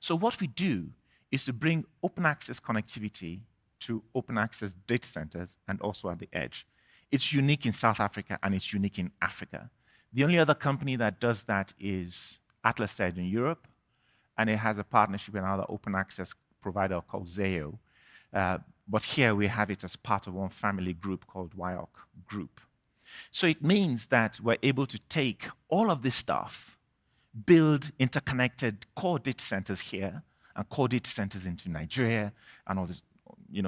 So what we do is to bring open access connectivity to open access data centers and also at the edge. It's unique in South Africa, and it's unique in Africa. The only other company that does that is Atlas Edge in Europe, and it has a partnership with another open access provider called Zayo. But here we have it as part of one family group called WIOC Group. So it means that we're able to take all of this stuff, build interconnected core data centers here, and core data centers into Nigeria, and all this,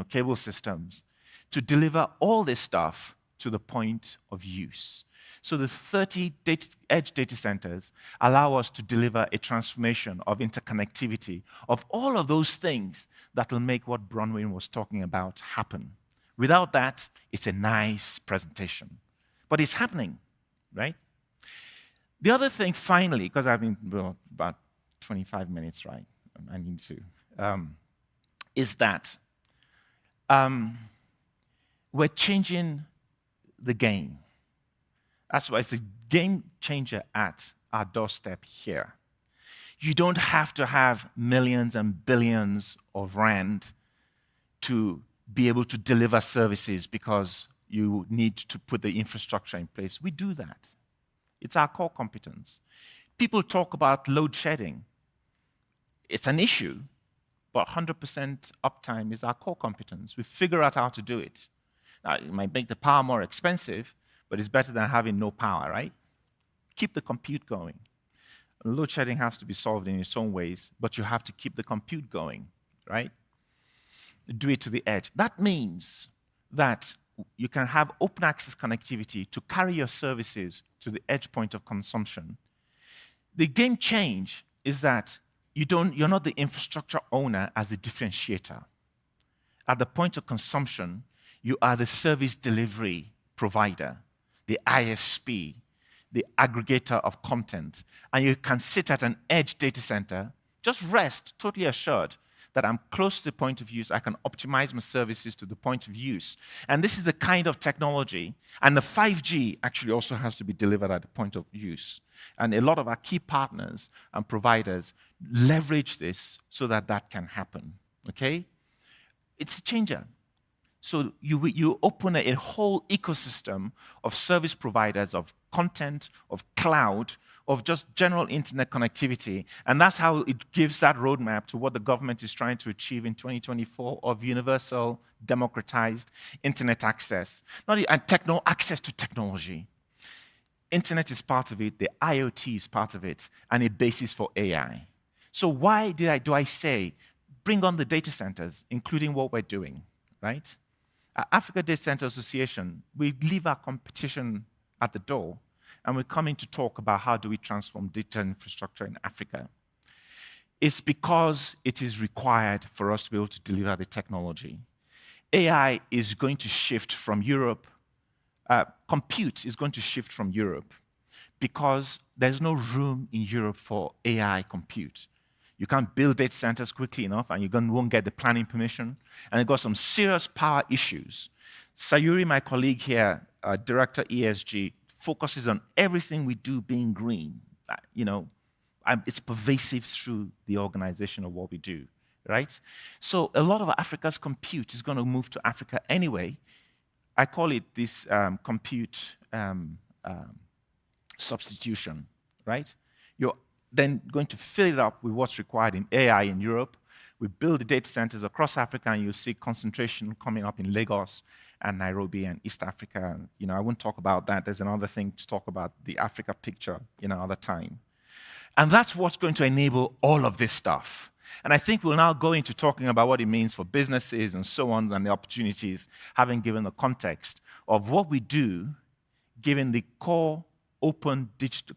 cable systems, to deliver all this stuff to the point of use. So the 30 edge data centers allow us to deliver a transformation of interconnectivity of all of those things that will make what Bronwyn was talking about happen. Without that, it's a nice presentation. But it's happening, right? The other thing, finally, because I've been about 25 minutes, right? I need to, is that we're changing the game. That's why it's a game changer at our doorstep here. You don't have to have millions and billions of rand to be able to deliver services because you need to put the infrastructure in place. We do that. It's our core competence. People talk about load shedding. It's an issue, but 100% uptime is our core competence. We figure out how to do it. Now, it might make the power more expensive, but it's better than having no power, right? Keep the compute going. Load shedding has to be solved in its own ways, but you have to keep the compute going, right? Do it to the edge. That means that you can have open access connectivity to carry your services to the edge point of consumption. The game change is that you're not the infrastructure owner as a differentiator. At the point of consumption, you are the service delivery provider, the ISP, the aggregator of content, and you can sit at an edge data center, just rest, totally assured that I'm close to the point of use, I can optimize my services to the point of use. And this is the kind of technology, and the 5G actually also has to be delivered at the point of use. And a lot of our key partners and providers leverage this so that that can happen, okay? It's a changer. So you open a whole ecosystem of service providers, of content, of cloud, of just general internet connectivity. And that's how it gives that roadmap to what the government is trying to achieve in 2024 of universal, democratized internet access. And access to technology. Internet is part of it, the IoT is part of it, and a basis for AI. So why do I say, bring on the data centers, including what we're doing, right? Africa Data Center Association, we leave our competition at the door, and we're coming to talk about how do we transform data infrastructure in Africa. It's because it is required for us to be able to deliver the technology. AI is going to shift from Europe, compute is going to shift from Europe because there's no room in Europe for AI compute. You can't build data centers quickly enough, and you won't get the planning permission. And you've got some serious power issues. Sayuri, my colleague here, Director ESG, focuses on everything we do being green. It's pervasive through the organization of what we do, right? So a lot of Africa's compute is going to move to Africa anyway. I call it this compute substitution, right? You're then going to fill it up with what's required in AI in Europe. We build the data centers across Africa, and you'll see concentration coming up in Lagos and Nairobi and East Africa. I won't talk about that. There's another thing to talk about, the Africa picture, another time. And that's what's going to enable all of this stuff. And I think we'll now go into talking about what it means for businesses and so on, and the opportunities, having given the context of what we do, given the core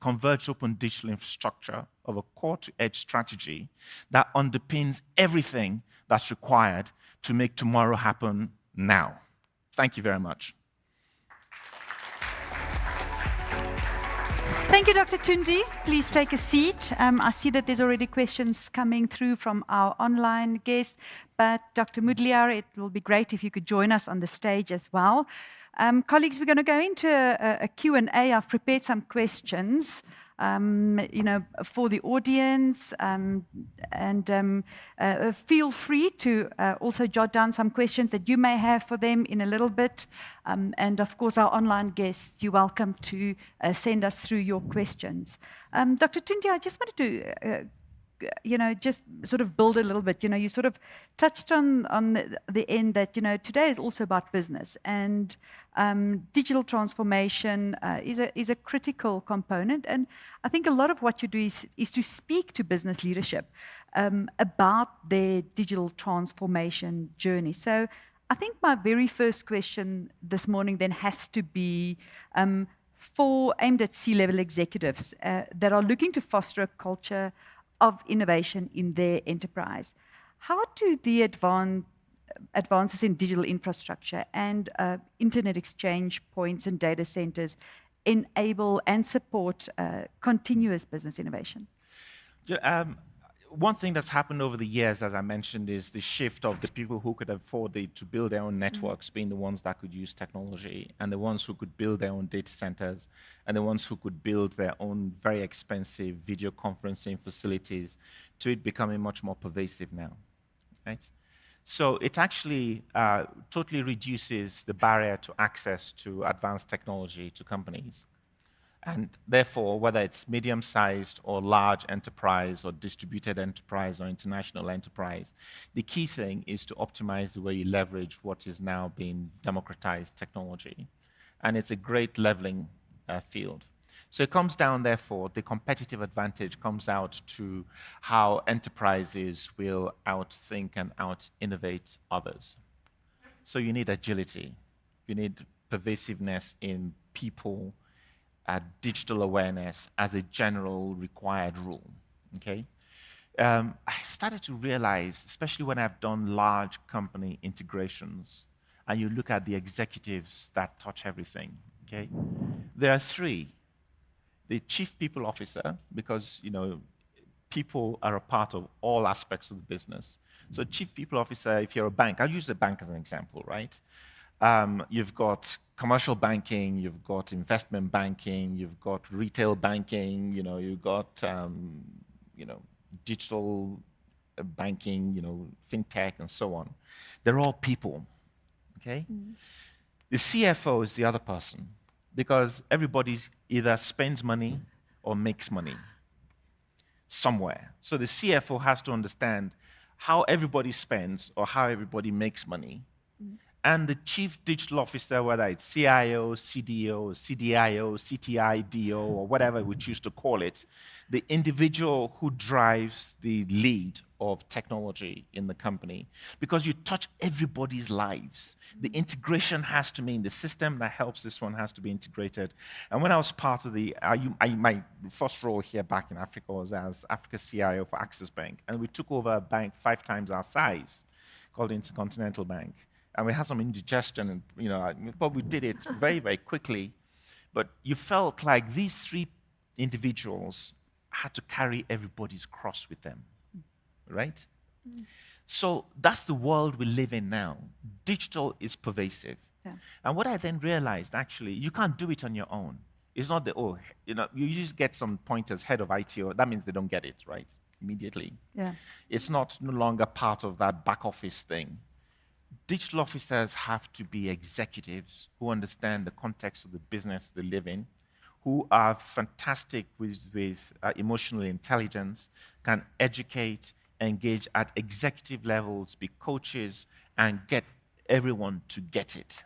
converged open digital infrastructure of a core-to-edge strategy that underpins everything that's required to make tomorrow happen now. Thank you very much. Thank you, Dr. Tundi. Please take a seat. I see that there's already questions coming through from our online guests, but Dr. Mudliar, it will be great if you could join us on the stage as well. Colleagues, we're going to go into a Q&A. I've prepared some questions, for the audience, feel free to also jot down some questions that you may have for them in a little bit. And of course, our online guests, you're welcome to send us through your questions. Dr. Tundi, I just wanted to just sort of build a little bit. You sort of touched on the end that, today is also about business, and digital transformation is a critical component. And I think a lot of what you do is to speak to business leadership about their digital transformation journey. So I think my very first question this morning then has to be aimed at C-level executives that are looking to foster a culture of innovation in their enterprise. How do the advances in digital infrastructure and internet exchange points and data centers enable and support continuous business innovation? One thing that's happened over the years, as I mentioned, is the shift of the people who could afford to build their own networks being the ones that could use technology, and the ones who could build their own data centers, and the ones who could build their own very expensive video conferencing facilities, to it becoming much more pervasive now, right? So it actually totally reduces the barrier to access to advanced technology to companies. And therefore, whether it's medium-sized or large enterprise or distributed enterprise or international enterprise, the key thing is to optimize the way you leverage what is now being democratized technology. And it's a great leveling field. So it comes down, therefore, the competitive advantage comes out to how enterprises will outthink and out-innovate others. So you need agility. You need pervasiveness in people, digital awareness as a general required rule, okay? I started to realize, especially when I've done large company integrations, and you look at the executives that touch everything, okay? There are three. The chief people officer, because people are a part of all aspects of the business. So chief people officer, if you're a bank, I'll use a bank as an example, right? You've got commercial banking, you've got investment banking, you've got retail banking, you've got digital banking, fintech, and so on. They're all people, okay? Mm. The CFO is the other person, because everybody either spends money or makes money somewhere. So the CFO has to understand how everybody spends or how everybody makes money. Mm. And the chief digital officer, whether it's CIO, CDO, CDIO, CTIDO, or whatever we choose to call it, the individual who drives the lead of technology in the company, because you touch everybody's lives. The integration has to mean the system that helps this one has to be integrated. And when I was part of my first role here back in Africa was as Africa CIO for Access Bank, and we took over a bank 5 times our size, called Intercontinental Bank. And we had some indigestion, and but we did it very, very quickly. But you felt like these 3 individuals had to carry everybody's cross with them, right? Mm. So that's the world we live in now. Digital is pervasive. Yeah. And what I then realized, actually, you can't do it on your own. It's not you just get some pointers, head of IT, or that means they don't get it, right, immediately. Yeah. It's no longer part of that back office thing. Digital officers have to be executives who understand the context of the business they live in, who are fantastic with emotional intelligence, can educate, engage at executive levels, be coaches, and get everyone to get it,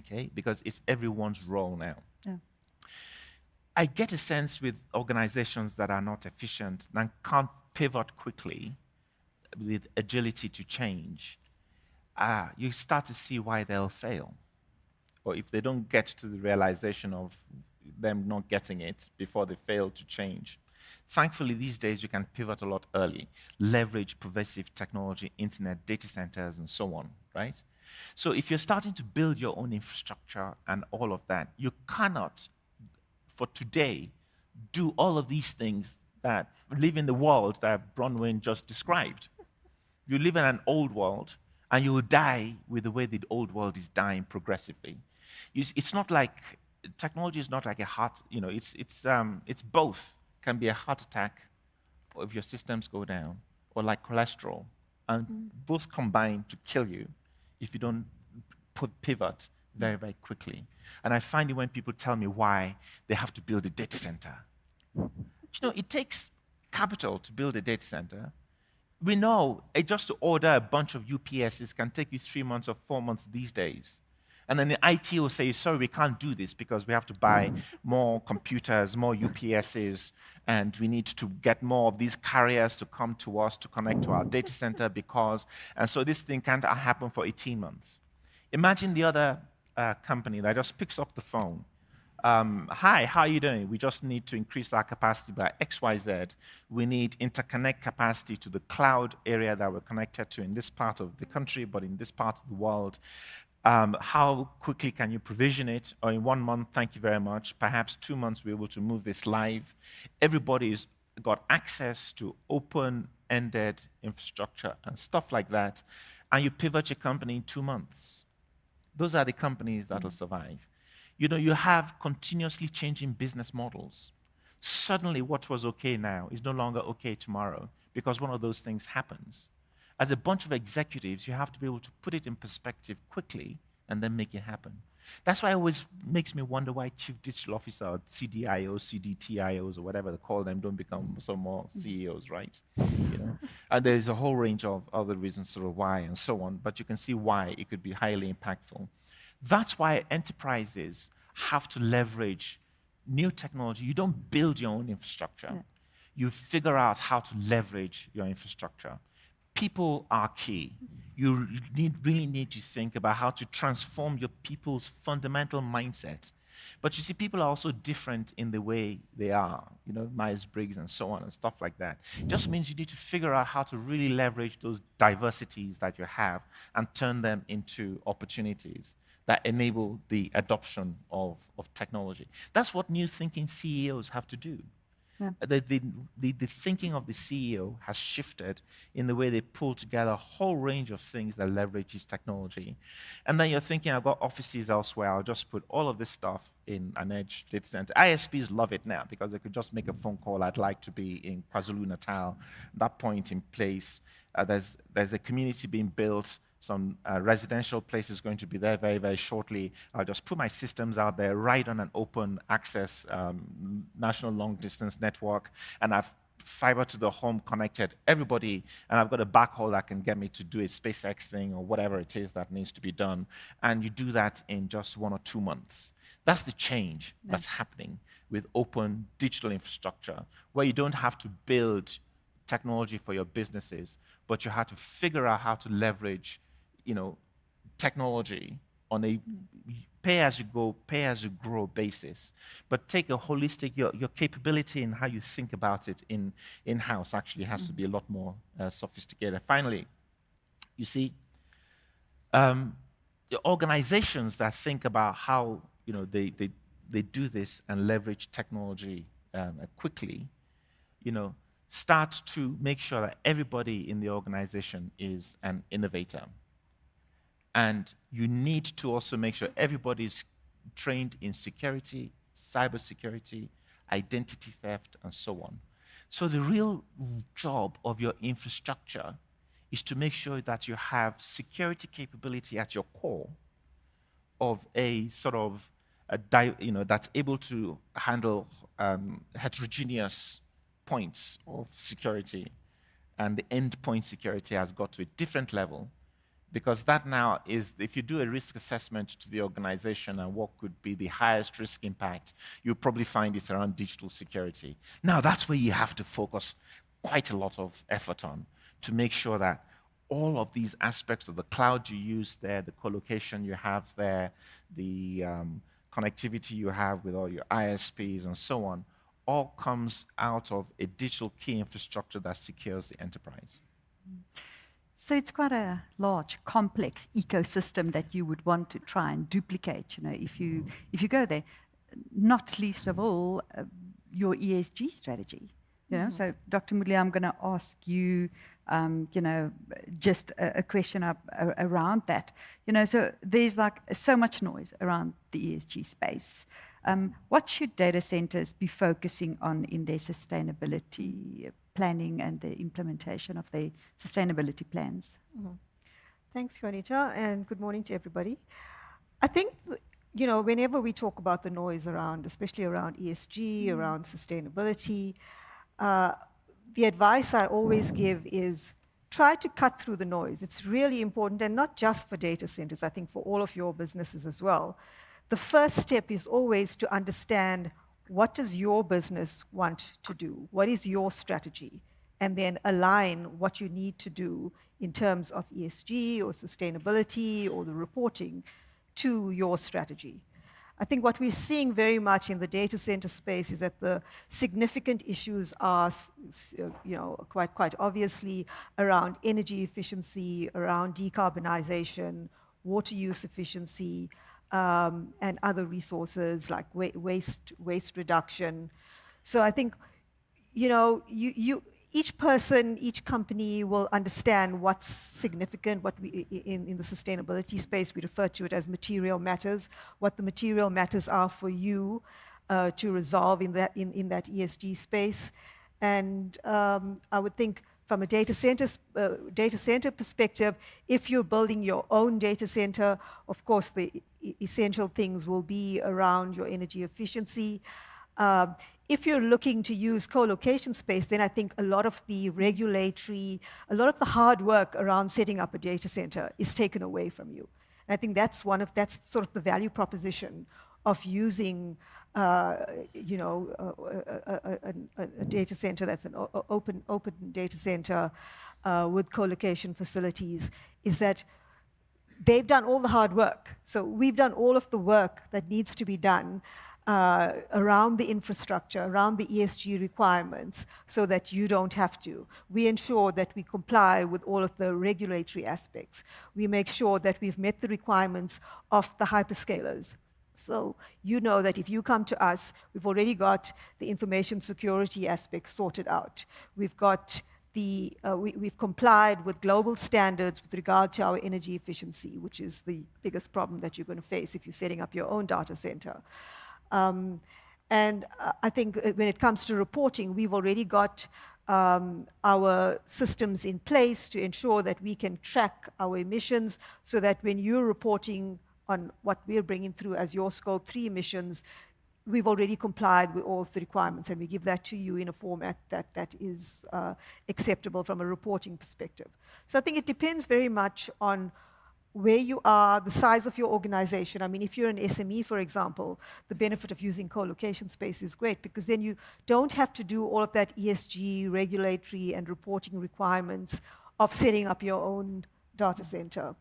okay? Because it's everyone's role now. Yeah. I get a sense with organizations that are not efficient and can't pivot quickly with agility to change, you start to see why they'll fail. Or if they don't get to the realization of them not getting it before they fail to change. Thankfully, these days, you can pivot a lot early, leverage pervasive technology, internet, data centers, and so on, right? So if you're starting to build your own infrastructure and all of that, you cannot, for today, do all of these things that live in the world that Bronwyn just described. You live in an old world, and you will die with the way the old world is dying progressively. It's not like, technology is not like a heart, it's both. It can be a heart attack, or if your systems go down, or like cholesterol, and both combine to kill you if you don't pivot very, very quickly. And I find it when people tell me why they have to build a data center. It takes capital to build a data center. We know just to order a bunch of UPSs can take you 3 months or 4 months these days. And then the IT will say, sorry, we can't do this because we have to buy more computers, more UPSs, and we need to get more of these carriers to come to us to connect to our data center and so this thing can't happen for 18 months. Imagine the other company that just picks up the phone. Hi, how are you doing? We just need to increase our capacity by XYZ. We need interconnect capacity to the cloud area that we're connected to in this part of the country, but in this part of the world. How quickly can you provision it? Or in 1 month, thank you very much. Perhaps 2 months, we're able to move this live. Everybody's got access to open-ended infrastructure and stuff like that. And you pivot your company in 2 months. Those are the companies that will survive. You have continuously changing business models. Suddenly, what was okay now is no longer okay tomorrow because one of those things happens. as a bunch of executives, you have to be able to put it in perspective quickly and then make it happen. That's why it always makes me wonder why chief digital officer or CDIOs, CDTIOs, or whatever they call them, don't become some more CEOs, right? You know, and there's a whole range of other reasons sort of why and so on, but you can see why it could be highly impactful. That's why enterprises have to leverage new technology. You don't build your own infrastructure. Yeah. You figure out how to leverage your infrastructure. People are key. You really need to think about how to transform your people's fundamental mindset. But you see, people are also different in the way they are, you know, Myers-Briggs and so on and stuff like that. It just means you need to figure out how to really leverage those diversities that you have and turn them into opportunities that enable the adoption of technology. That's what new thinking CEOs have to do. Yeah. The thinking of the CEO has shifted in the way they pull together a whole range of things that leverages technology. And then you're thinking, I've got offices elsewhere, I'll just put all of this stuff in an edge data center. ISPs love it now because they could just make a phone call, I'd like to be in KwaZulu-Natal. At that point in place, there's a community being built, some residential places going to be there very, very shortly. I'll just put my systems out there right on an open access national long distance network, and I've fiber to the home connected everybody, and I've got a backhaul that can get me to do a SpaceX thing or whatever it is that needs to be done. And you do that in just 1 or 2 months. That's the change that's happening with open digital infrastructure, where you don't have to build technology for your businesses, but you have to figure out how to leverage, you know, technology on a pay-as-you-go, pay-as-you-grow basis, but take a holistic, your capability in how you think about it in-house actually has to be a lot more sophisticated. Finally, you see, the organizations that think about how, you know, they do this and leverage technology quickly, you know, start to make sure that everybody in the organization is an innovator. And you need to also make sure everybody's trained in security, cybersecurity, identity theft, and so on. So the real job of your infrastructure is to make sure that you have security capability at your core of a sort of, that's able to handle heterogeneous points of security. And the endpoint security has got to a different level, because that now is, if you do a risk assessment to the organization and what could be the highest risk impact, you'll probably find it's around digital security. Now, that's where you have to focus quite a lot of effort on, to make sure that all of these aspects of the cloud you use there, the co-location you have there, the connectivity you have with all your ISPs and so on, all comes out of a digital key infrastructure that secures the enterprise. So it's quite a large, complex ecosystem that you would want to try and duplicate, you know, if you go there. Not least of all, your ESG strategy. You know, so Dr. Mudli, I'm going to ask you, you know, just a question around that. You know, so there's like so much noise around the ESG space. What should data centers be focusing on in their sustainability planning and the implementation of their sustainability plans? Thanks, Juanita, and good morning to everybody. I think, you know, whenever we talk about the noise around, especially around ESG, around sustainability, the advice I always give is try to cut through the noise. It's really important, and not just for data centers, I think for all of your businesses as well. The first step is always to understand, what does your business want to do? What is your strategy? And then align what you need to do in terms of ESG or sustainability or the reporting to your strategy. I think what we're seeing very much in the data center space is that the significant issues are, you know, quite obviously around energy efficiency, around decarbonization, water use efficiency, and other resources like waste reduction. So I think, you know, each person, each company will understand what's significant. What we in the sustainability space, we refer to it as material matters. What the material matters are for you to resolve in that ESG space. And I would think From a data center perspective, if you're building your own data center, of course, the essential things will be around your energy efficiency. If you're looking to use co-location space, then I think a lot of the the hard work around setting up a data center is taken away from you. And I think that's sort of the value proposition of using a data center that's an open data center with co-location facilities, is that they've done all the hard work. So we've done all of the work that needs to be done around the infrastructure, around the ESG requirements, so that you don't have to. We ensure that we comply with all of the regulatory aspects. We make sure that we've met the requirements of the hyperscalers. So you know that if you come to us, we've already got the information security aspects sorted out. We've got we've complied with global standards with regard to our energy efficiency, which is the biggest problem that you're going to face if you're setting up your own data center. And I think when it comes to reporting, we've already got our systems in place to ensure that we can track our emissions, so that when you're reporting on what we're bringing through as your Scope 3 emissions, we've already complied with all of the requirements, and we give that to you in a format that is acceptable from a reporting perspective. So I think it depends very much on where you are, the size of your organization. I mean, if you're an SME, for example, the benefit of using co-location space is great, because then you don't have to do all of that ESG, regulatory, and reporting requirements of setting up your own data center.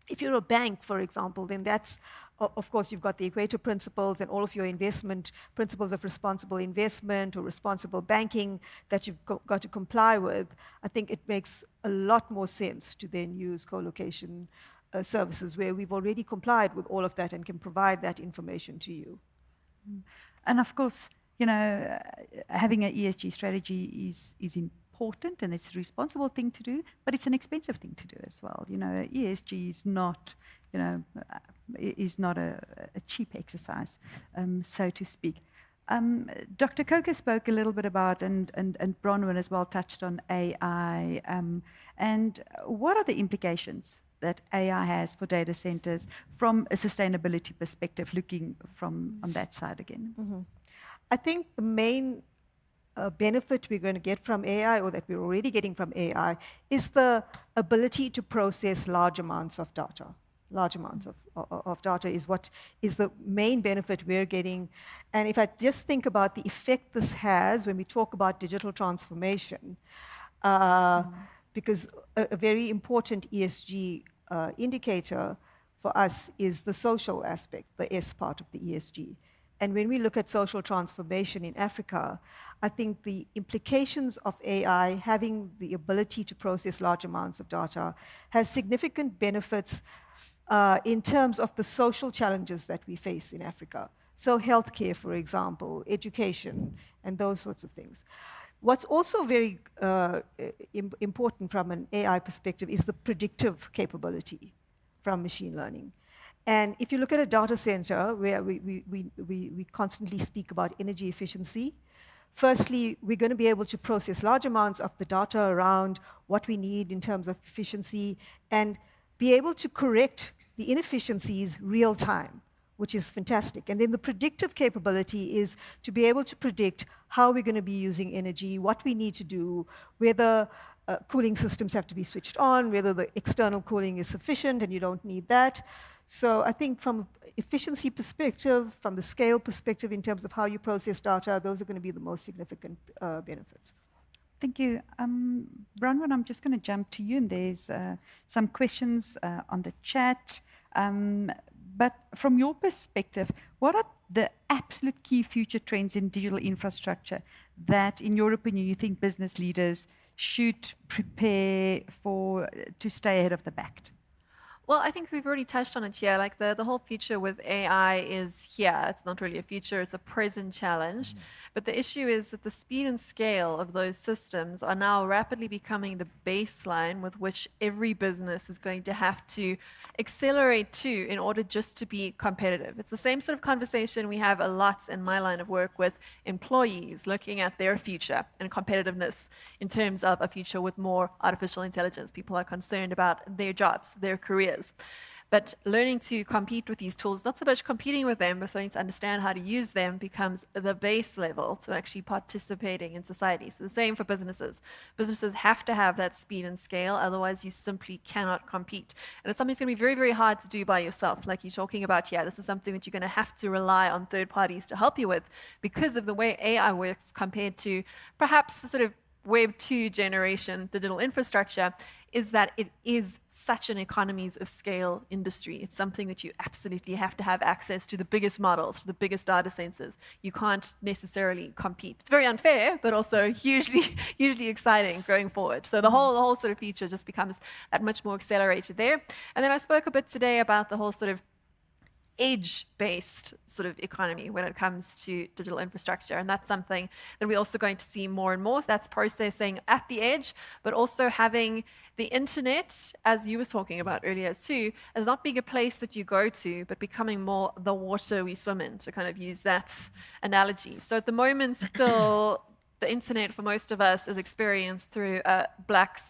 If you're a bank, for example, then that's, of course, you've got the Equator Principles and all of your investment principles of responsible investment or responsible banking that you've got to comply with. I think it makes a lot more sense to then use co-location services where we've already complied with all of that and can provide that information to you. And of course, you know, having an ESG strategy is important, and it's a responsible thing to do, but it's an expensive thing to do as well. You know, ESG is not, you know, a cheap exercise, so to speak. Dr. Coker spoke a little bit about, and Bronwyn as well touched on AI, and what are the implications that AI has for data centers from a sustainability perspective, looking from on that side again? Mm-hmm. I think the main benefit we're going to get from AI, or that we're already getting from AI, is the ability to process large amounts of data. Large amounts of data is what is the main benefit we're getting. And if I just think about the effect this has when we talk about digital transformation, because a very important ESG indicator for us is the social aspect, the S part of the ESG. And when we look at social transformation in Africa, I think the implications of AI having the ability to process large amounts of data has significant benefits in terms of the social challenges that we face in Africa. So healthcare, for example, education, and those sorts of things. What's also very important from an AI perspective is the predictive capability from machine learning. And if you look at a data center where we constantly speak about energy efficiency, firstly, we're going to be able to process large amounts of the data around what we need in terms of efficiency and be able to correct the inefficiencies real time, which is fantastic. And then the predictive capability is to be able to predict how we're going to be using energy, what we need to do, whether cooling systems have to be switched on, whether the external cooling is sufficient and you don't need that. So I think from efficiency perspective, from the scale perspective in terms of how you process data, those are going to be the most significant benefits. Thank you. Bronwyn, I'm just going to jump to you, and there's some questions on the chat. But from your perspective, what are the absolute key future trends in digital infrastructure that, in your opinion, you think business leaders should prepare for to stay ahead of the pack? Well, I think we've already touched on it here. Like the whole future with AI is here. It's not really a future, it's a present challenge. But the issue is that the speed and scale of those systems are now rapidly becoming the baseline with which every business is going to have to accelerate to in order just to be competitive. It's the same sort of conversation we have a lot in my line of work with employees looking at their future and competitiveness in terms of a future with more artificial intelligence. People are concerned about their jobs, their careers. But learning to compete with these tools, not so much competing with them, but starting to understand how to use them becomes the base level to actually participating in society. So the same for businesses. Businesses have to have that speed and scale, otherwise you simply cannot compete. And it's something that's going to be very, very hard to do by yourself, like you're talking about here. This is something that you're going to have to rely on third parties to help you with because of the way AI works compared to perhaps the sort of Web 2 generation digital infrastructure, is that it is such an economies of scale industry. It's something that you absolutely have to have access to the biggest models, to the biggest data centers. You can't necessarily compete. It's very unfair, but also hugely exciting going forward. So the whole sort of feature just becomes that much more accelerated there. And then I spoke a bit today about the whole sort of edge-based sort of economy when it comes to digital infrastructure. And that's something that we're also going to see more and more. That's processing at the edge, but also having the internet, as you were talking about earlier too, as not being a place that you go to, but becoming more the water we swim in, to kind of use that analogy. So at the moment, still, the internet for most of us is experienced through a black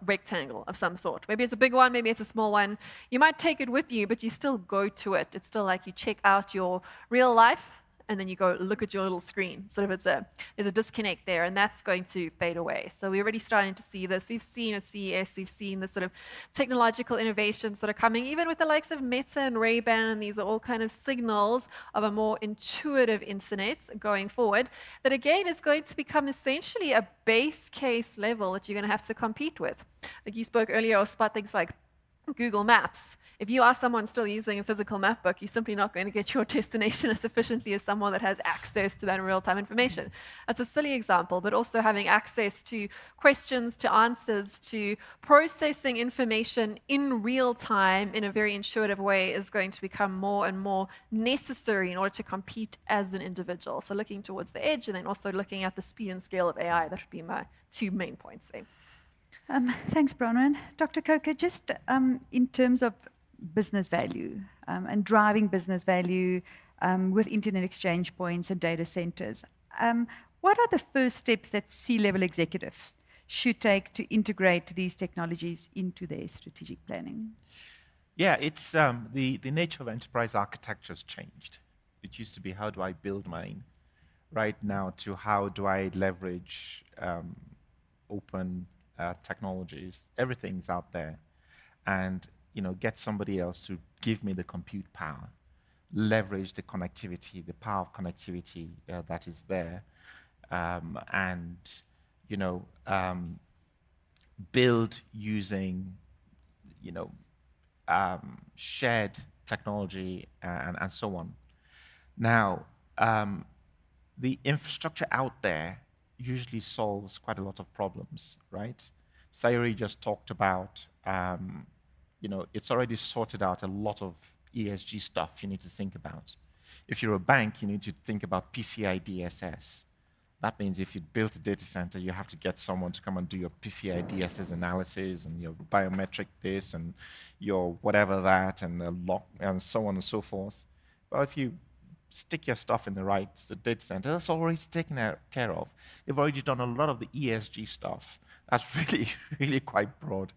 rectangle of some sort. Maybe it's a big one, maybe it's a small one. You might take it with you, but you still go to it. It's still like you check out your real life and then you go look at your little screen. Sort of there's a disconnect there, and that's going to fade away. So we're already starting to see this. We've seen at CES, we've seen the sort of technological innovations that are coming, even with the likes of Meta and Ray-Ban. These are all kind of signals of a more intuitive internet going forward that again is going to become essentially a base case level that you're going to have to compete with. Like you spoke earlier about things like Google Maps. If you are someone still using a physical map book, you're simply not going to get your destination as efficiently as someone that has access to that real-time information. That's a silly example, but also having access to questions, to answers, to processing information in real time in a very intuitive way is going to become more and more necessary in order to compete as an individual. So looking towards the edge and then also looking at the speed and scale of AI, that would be my two main points there. Thanks, Bronwyn. Dr. Coker, just in terms of business value and driving business value with internet exchange points and data centers, what are the first steps that C-level executives should take to integrate these technologies into their strategic planning? Yeah, it's the nature of enterprise architecture has changed. It used to be, how do I build mine? Right now to how do I leverage open technologies? Everything's out there. And get somebody else to give me the compute power, leverage the connectivity, the power of connectivity that is there, and build using shared technology and so on. Now, the infrastructure out there usually solves quite a lot of problems, right? Sayuri just talked about it's already sorted out a lot of ESG stuff you need to think about. If you're a bank, you need to think about PCI DSS. That means if you built a data center, you have to get someone to come and do your PCI DSS analysis and your biometric this and your whatever that and the lock and so on and so forth. Well, if you stick your stuff in the right data center, that's already taken care of. They've already done a lot of the ESG stuff. That's really quite broad.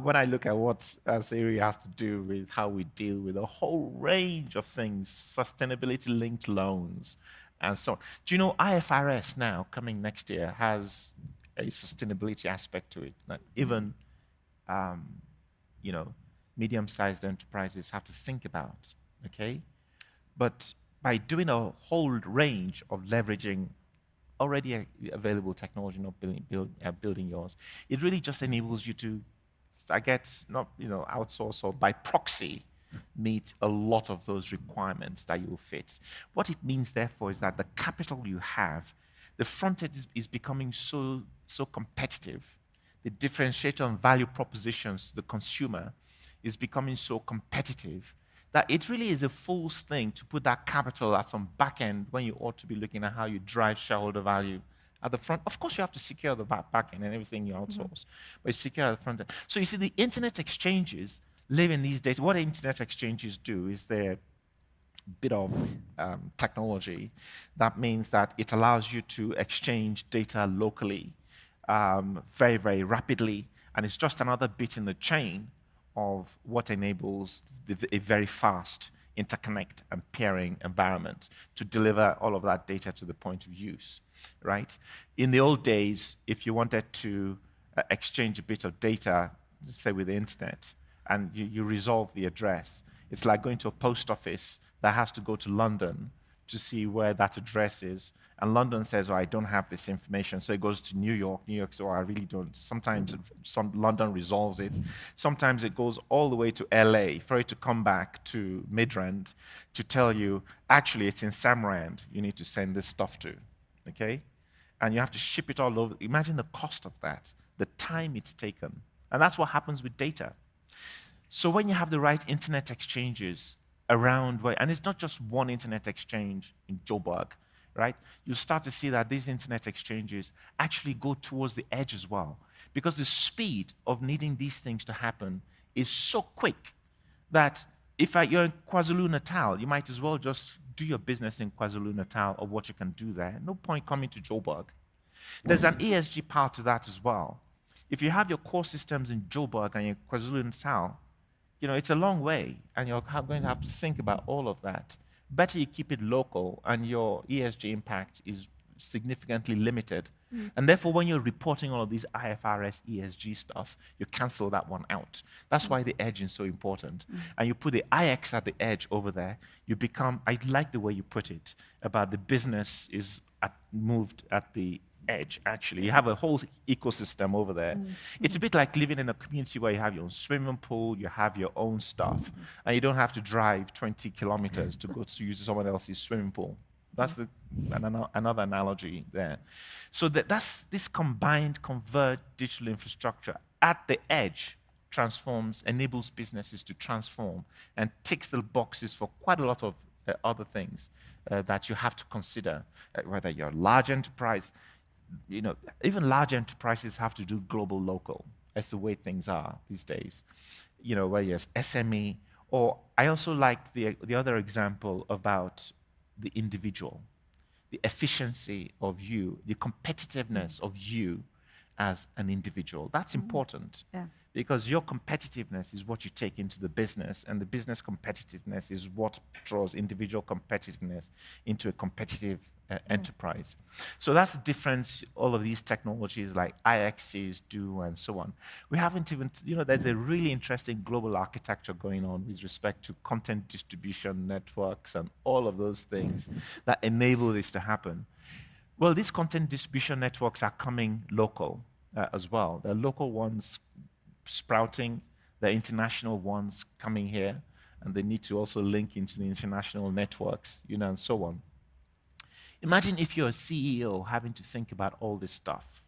When I look at what Sayuri has to do with how we deal with a whole range of things, sustainability-linked loans, and so on. Do you know IFRS now, coming next year, has a sustainability aspect to it that even medium-sized enterprises have to think about, okay? But by doing a whole range of leveraging already available technology, not building yours, it really just enables you to, outsource or by proxy, meet a lot of those requirements that you will fit. What it means, therefore, is that the capital you have, the front end is becoming so competitive the differentiator and value propositions to the consumer is becoming so competitive that it really is a fool's thing to put that capital at some back end when you ought to be looking at how you drive shareholder value at the front. Of course, you have to secure the back end and everything you outsource, but you secure at the front end. So you see, the internet exchanges live in these days. What internet exchanges do is they're bit of technology that means that it allows you to exchange data locally very, very rapidly, and it's just another bit in the chain of what enables a very fast interconnect and peering environment to deliver all of that data to the point of use, right? In the old days, if you wanted to exchange a bit of data, say with the internet, and you resolve the address, it's like going to a post office that has to go to London to see where that address is. And London says, oh, I don't have this information. So it goes to New York. New York says, oh, I really don't. Sometimes London resolves it. Sometimes it goes all the way to LA for it to come back to Midrand to tell you, actually, it's in Samrand you need to send this stuff to, okay? And you have to ship it all over. Imagine the cost of that, the time it's taken. And that's what happens with data. So when you have the right internet exchanges around, and it's not just one internet exchange in Joburg, right? You start to see that these internet exchanges actually go towards the edge as well, because the speed of needing these things to happen is so quick that if you're in KwaZulu-Natal, you might as well just do your business in KwaZulu-Natal of what you can do there. No point coming to Joburg. There's an ESG part to that as well. If you have your core systems in Joburg and in KwaZulu-Natal, you know, it's a long way, and you're going to have to think about all of that. Better you keep it local, and your ESG impact is significantly limited. And therefore, when you're reporting all of these IFRS ESG stuff, you cancel that one out. That's why the edge is so important. And you put the IX at the edge over there, you become, I like the way you put it, about the business is moved at the edge, actually. You have a whole ecosystem over there. It's a bit like living in a community where you have your own swimming pool, you have your own stuff, and you don't have to drive 20 kilometers to go to use someone else's swimming pool. That's another analogy there. So that's this combined, converged digital infrastructure at the edge enables businesses to transform and ticks the boxes for quite a lot of other things that you have to consider, whether you're a large enterprise. You know, even large enterprises have to do global local. That's the way things are these days. You know, where you're SME, or I also liked the other example about the individual, the efficiency of you, the competitiveness of you as an individual. That's important. Yeah. Because your competitiveness is what you take into the business, and the business competitiveness is what draws individual competitiveness into a competitive enterprise. So that's the difference all of these technologies like IXs do and so on. We haven't even, you know, there's a really interesting global architecture going on with respect to content distribution networks and all of those things that enable this to happen. Well, these content distribution networks are coming local as well. There are local ones sprouting, there are international ones coming here, and they need to also link into the international networks, you know, and so on. Imagine if you're a CEO having to think about all this stuff,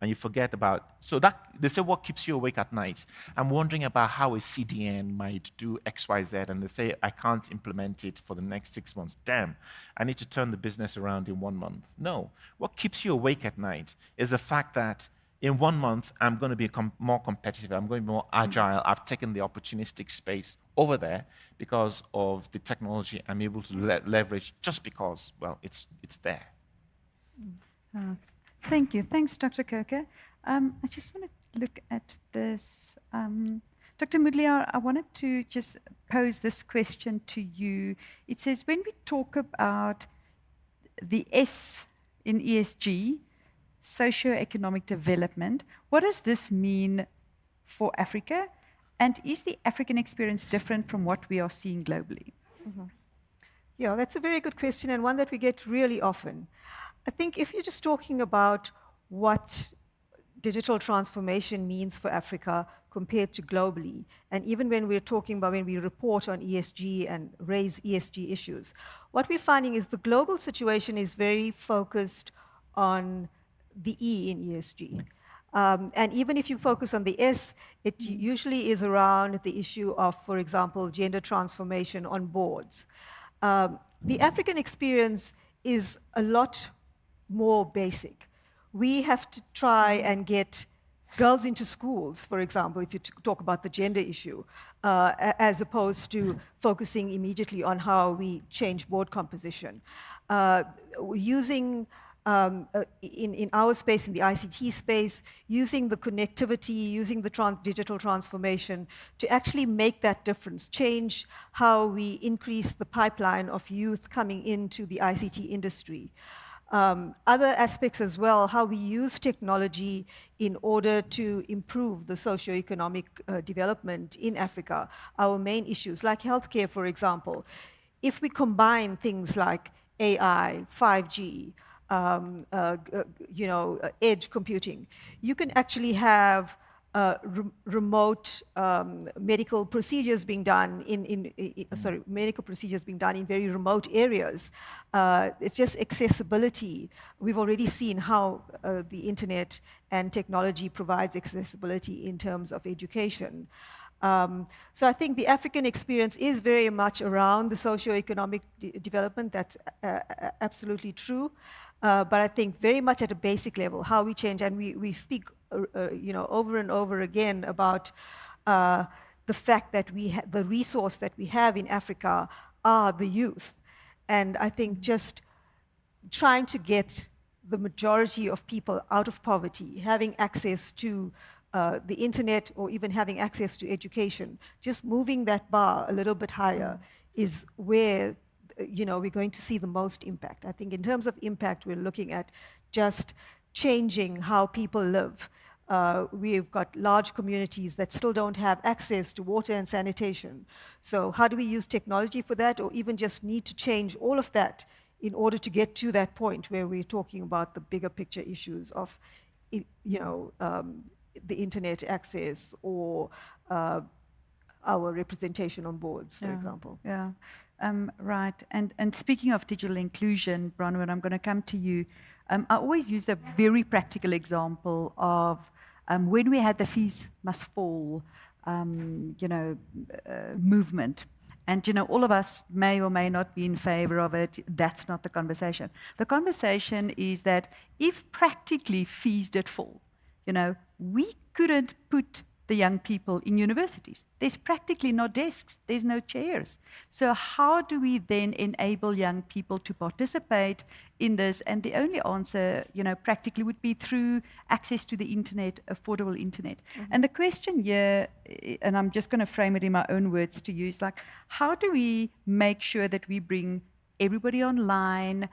and you forget about, so that, they say, what keeps you awake at night? I'm wondering about how a CDN might do X, Y, Z, and they say, I can't implement it for the next 6 months. Damn, I need to turn the business around in 1 month. No, what keeps you awake at night is the fact that in 1 month, I'm going to be more competitive. I'm going to be more agile. I've taken the opportunistic space over there because of the technology I'm able to leverage just because, well, it's there. Thank you. Thanks, Dr. Coker. I just want to look at this. Dr. Mudliar, I wanted to just pose this question to you. It says, when we talk about the S in ESG, socio-economic development, what does this mean for Africa? And is the African experience different from what we are seeing globally? Yeah, that's a very good question, and one that we get really often. I think if you're just talking about what digital transformation means for Africa compared to globally, and even when we're talking about when we report on ESG and raise ESG issues, what we're finding is the global situation is very focused on the E in ESG. And even if you focus on the S, it usually is around the issue of, for example, gender transformation on boards. The African experience is a lot more basic. We have to try and get girls into schools, for example, if you talk about the gender issue, as opposed to focusing immediately on how we change board composition. Using, in our space, in the ICT space, using the connectivity, using the digital transformation to actually make that difference, change how we increase the pipeline of youth coming into the ICT industry. Other aspects as well, how we use technology in order to improve the socioeconomic development in Africa. Our main issues, like healthcare, for example. If we combine things like AI, 5G, edge computing, you can actually have remote medical procedures being done medical procedures being done in very remote areas. It's just accessibility. We've already seen how the internet and technology provides accessibility in terms of education. So I think the African experience is very much around the socioeconomic development. That's absolutely true. But I think very much at a basic level, how we change, and we speak over and over again about the fact that the resource that we have in Africa are the youth. And I think just trying to get the majority of people out of poverty, having access to the internet, or even having access to education, just moving that bar a little bit higher is where we're going to see the most impact. I think in terms of impact, we're looking at just changing how people live. We've got large communities that still don't have access to water and sanitation. So how do we use technology for that, or even just need to change all of that in order to get to that point where we're talking about the bigger picture issues of, the internet access, or our representation on boards, for example. Yeah, right. And speaking of digital inclusion, Bronwyn, I'm going to come to you. I always use the very practical example of when we had the fees must fall, movement. And, all of us may or may not be in favor of it. That's not the conversation. The conversation is that if practically fees did fall, we couldn't put the young people in universities. There's practically no desks. There's no chairs. So how do we then enable young people to participate in this? And the only answer, practically would be through access to the internet, affordable internet. Mm-hmm. And the question here, and I'm just going to frame it in my own words to you, is like, how do we make sure that we bring everybody online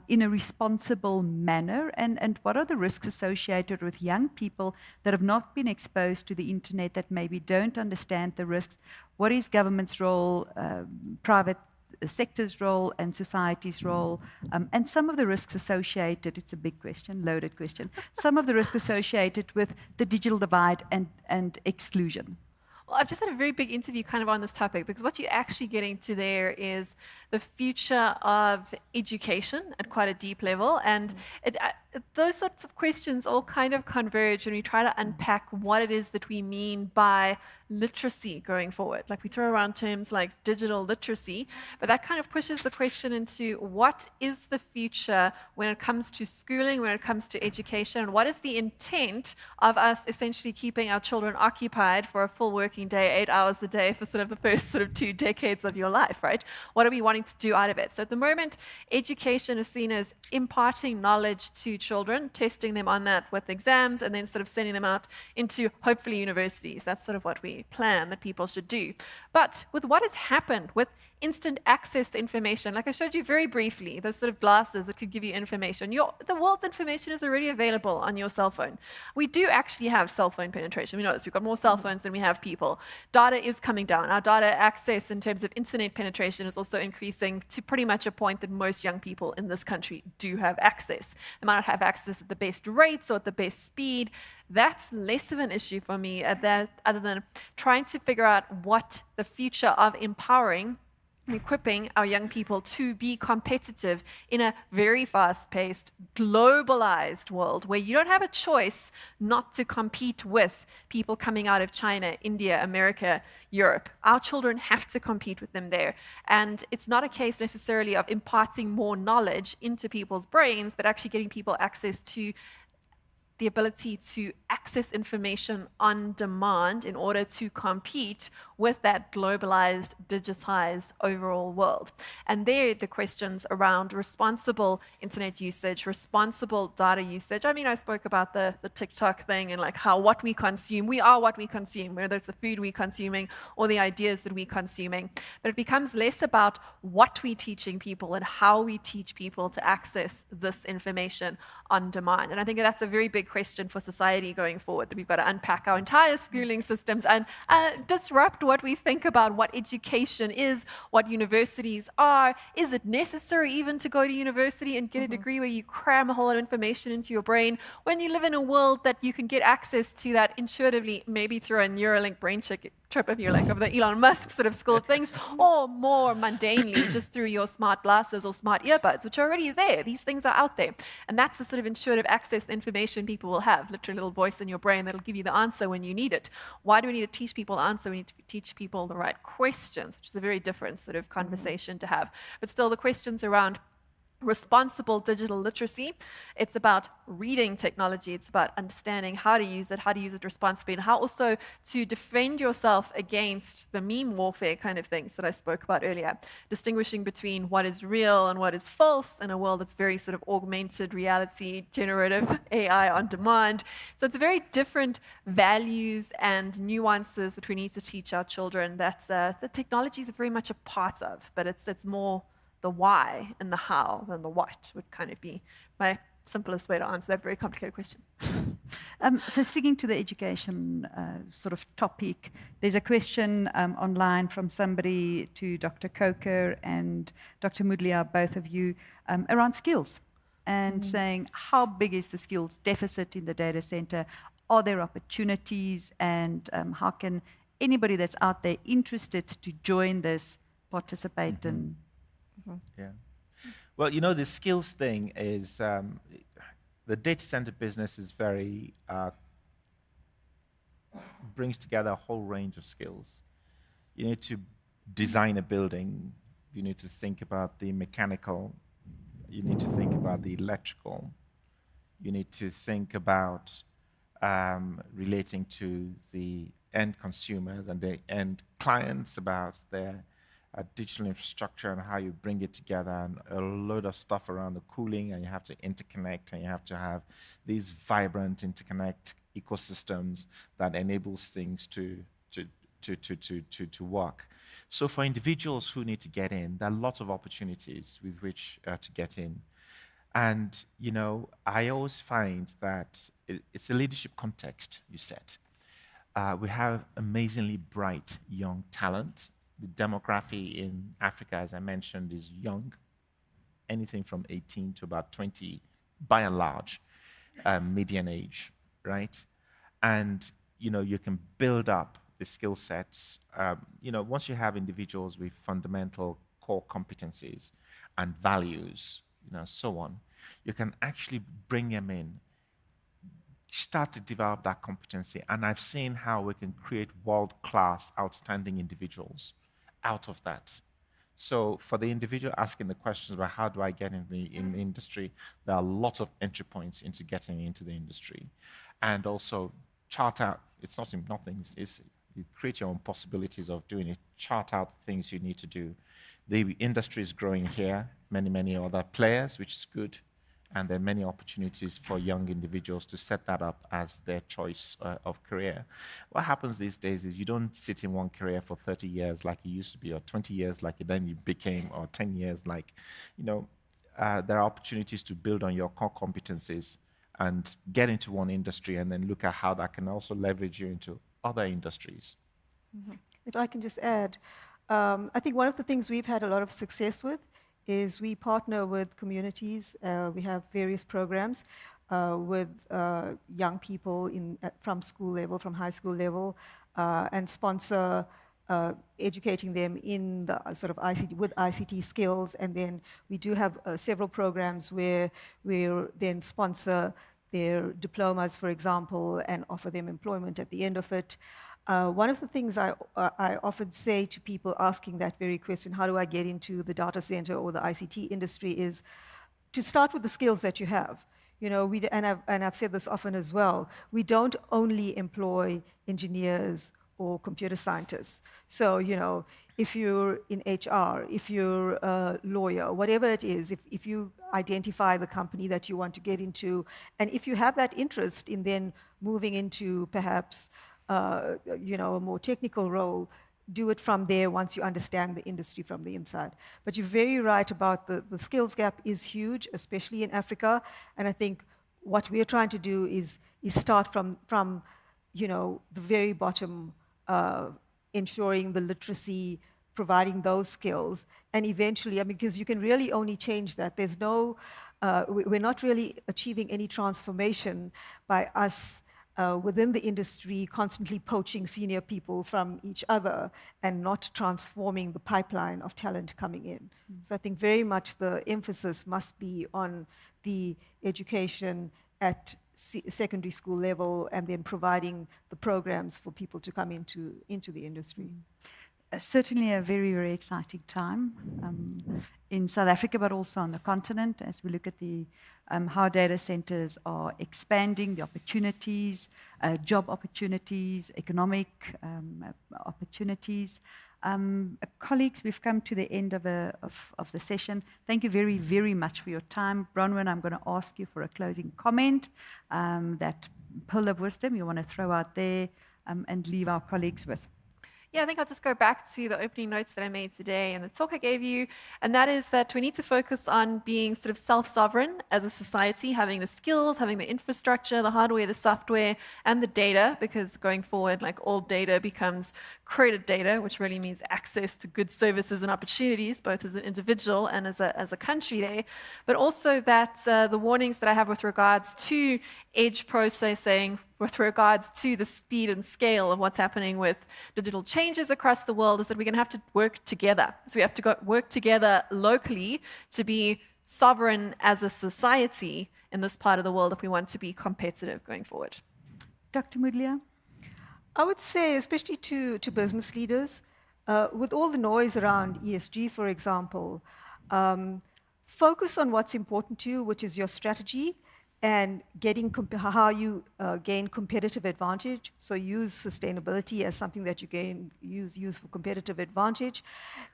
in a responsible manner, and what are the risks associated with young people that have not been exposed to the internet, that maybe don't understand the risks? What is government's role, private sector's role, and society's role, and some of the risks associated, it's a big question, loaded question, some of the risks associated with the digital divide and exclusion? Well, I've just had a very big interview kind of on this topic, because what you're actually getting to there is the future of education at quite a deep level. And those sorts of questions all kind of converge when we try to unpack what it is that we mean by literacy going forward. Like, we throw around terms like digital literacy, but that kind of pushes the question into what is the future when it comes to schooling, when it comes to education, and what is the intent of us essentially keeping our children occupied for a full working day, 8 hours a day for sort of the first 2 decades of your life, right? What are we wanting to do out of it? So at the moment, education is seen as imparting knowledge to children, testing them on that with exams, and then sort of sending them out into hopefully universities. That's sort of what we plan that people should do. But with what has happened with instant access to information, like I showed you very briefly, those sort of glasses that could give you information. The world's information is already available on your cell phone. We do actually have cell phone penetration. We know this. We've got more cell phones than we have people. Data is coming down. Our data access in terms of internet penetration is also increasing to pretty much a point that most young people in this country do have access. They might not have access at the best rates or at the best speed. That's less of an issue for me, other than trying to figure out what the future of empowering equipping our young people to be competitive in a very fast-paced, globalized world where you don't have a choice not to compete with people coming out of China, India, America, Europe. Our children have to compete with them there. And it's not a case necessarily of imparting more knowledge into people's brains, but actually getting people access to the ability to access information on demand in order to compete with that globalized, digitized overall world. And there, the questions around responsible internet usage, responsible data usage. I mean, I spoke about the TikTok thing and like how what we consume, we are what we consume, whether it's the food we're consuming or the ideas that we're consuming. But it becomes less about what we're teaching people and how we teach people to access this information on demand. And I think that's a very big question for society going forward, that we've got to unpack our entire schooling systems and disrupt what we think about what education is, what universities are. Is it necessary even to go to university and get a degree where you cram a whole lot of information into your brain when you live in a world that you can get access to that intuitively, maybe through a Neuralink brain chip, if you like, of the Elon Musk sort of school of things, or more mundanely, just through your smart glasses or smart earbuds, which are already there. These things are out there. And that's the sort of intuitive access to information people will have, literally a little voice in your brain that'll give you the answer when you need it. Why do we need to teach people answer? We need to teach people the right questions, which is a very different sort of conversation to have. But still, the questions around responsible digital literacy, it's about reading technology, it's about understanding how to use it responsibly, and how also to defend yourself against the meme warfare kind of things that I spoke about earlier, distinguishing between what is real and what is false in a world that's very sort of augmented reality, generative AI on demand. So it's very different values and nuances that we need to teach our children that the technology is very much a part of, but it's more the why and the how than the what would kind of be my simplest way to answer that very complicated question. So sticking to the education sort of topic, there's a question online from somebody to Dr. Coker and Dr. Mudlia, both of you, around skills and saying, how big is the skills deficit in the data center? Are there opportunities? And how can anybody that's out there interested to join this participate and Yeah. Well, you know, the skills thing is, the data center business is very, brings together a whole range of skills. You need to design a building, you need to think about the mechanical, you need to think about the electrical, you need to think about relating to the end consumers and the end clients, about their digital infrastructure and how you bring it together, and a load of stuff around the cooling, and you have to interconnect, and you have to have these vibrant interconnect ecosystems that enables things to work. So for individuals who need to get in, there are lots of opportunities with which to get in. And, you know, I always find that it's a leadership context you set. We have amazingly bright young talent. The demography in Africa, as I mentioned, is young, anything from 18 to about 20, by and large, median age, right? And, you know, you can build up the skill sets. You know, once you have individuals with fundamental core competencies and values, you know, so on, you can actually bring them in, start to develop that competency. And I've seen how we can create world-class, outstanding individuals out of that. So for the individual asking the questions about how do I get in the industry, there are lots of entry points into getting into the industry. And also chart out, it's not nothing, it's you create your own possibilities of doing it, chart out things you need to do. The industry is growing here, many other players, which is good. And there are many opportunities for young individuals to set that up as their choice of career. What happens these days is you don't sit in one career for 30 years like you used to be, or 20 years like then you became, or 10 years like, you know, there are opportunities to build on your core competencies and get into one industry and then look at how that can also leverage you into other industries. If I can just add, I think one of the things we've had a lot of success with is we partner with communities. We have various programs with young people from school level, from high school level, and sponsor educating them in the sort of ICT, with ICT skills. And then we do have several programs where we then sponsor their diplomas, for example, and offer them employment at the end of it. One of the things I often say to people asking that very question, how do I get into the data center or the ICT industry, is to start with the skills that you have. You know, and I've said this often as well, we don't only employ engineers or computer scientists. So, you know, if you're in HR, if you're a lawyer, whatever it is, if you identify the company that you want to get into, and if you have that interest in then moving into perhaps, you know, a more technical role, do it from there once you understand the industry from the inside. But you're very right about the skills gap is huge, especially in Africa. And I think what we're trying to do is start from you know, the very bottom, ensuring the literacy, providing those skills, and eventually, I mean, because you can really only change that. There's no, we're not really achieving any transformation by us within the industry constantly poaching senior people from each other and not transforming the pipeline of talent coming in. So I think very much the emphasis must be on the education at secondary school level, and then providing the programs for people to come into the industry. Certainly a very, very exciting time in South Africa, but also on the continent, as we look at the how data centers are expanding, the opportunities, job opportunities, economic opportunities. Colleagues, we've come to the end of the session. Thank you very, very much for your time. Bronwyn, I'm going to ask you for a closing comment, that pearl of wisdom you want to throw out there and leave our colleagues with. Yeah, I think I'll just go back to the opening notes that I made today and the talk I gave you, and that is that we need to focus on being sort of self-sovereign as a society, having the skills, having the infrastructure, the hardware, the software, and the data, because going forward, like, all data becomes credit data, which really means access to good services and opportunities, both as an individual and as a country there. But also that the warnings that I have with regards to edge processing, with regards to the speed and scale of what's happening with digital changes across the world, is that we're going to have to work together. So we have to work together locally to be sovereign as a society in this part of the world if we want to be competitive going forward. Dr. Mudlia? I would say, especially to business leaders, with all the noise around ESG, for example, focus on what's important to you, which is your strategy, and how you gain competitive advantage. So use sustainability as something that you use for competitive advantage,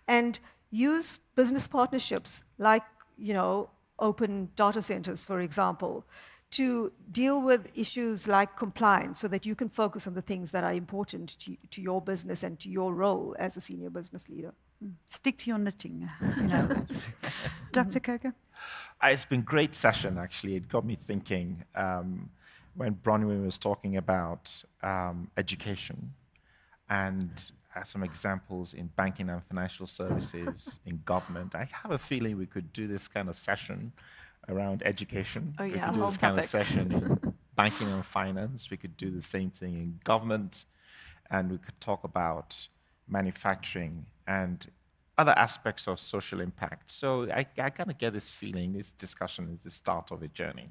and use business partnerships like, you know, open data centers, for example, to deal with issues like compliance, so that you can focus on the things that are important to your business and to your role as a senior business leader. Stick to your knitting. You know. Dr. Coker? It's been a great session, actually. It got me thinking when Bronwyn was talking about education and some examples in banking and financial services, in government. I have a feeling we could do this kind of session around education. Oh, yeah, we could do this kind of session in banking and finance. We could do the same thing in government, and we could talk about manufacturing and other aspects of social impact. So I kind of get this feeling this discussion is the start of a journey.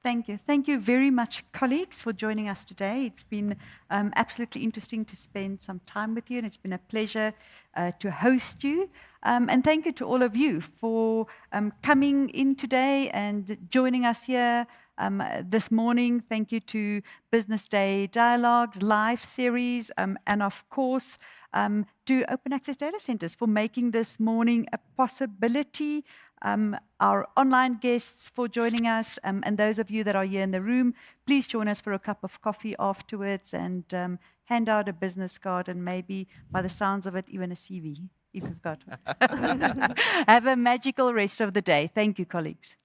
Thank you. Thank you very much, colleagues, for joining us today. It's been absolutely interesting to spend some time with you, and it's been a pleasure to host you. And thank you to all of you for coming in today and joining us here this morning. Thank you to Business Day Dialogues live series, and of course to Open Access Data Centers for making this morning a possibility. Our online guests for joining us, and those of you that are here in the room, please join us for a cup of coffee afterwards and hand out a business card, and maybe, by the sounds of it, even a CV, if you've got one. Have a magical rest of the day. Thank you, colleagues.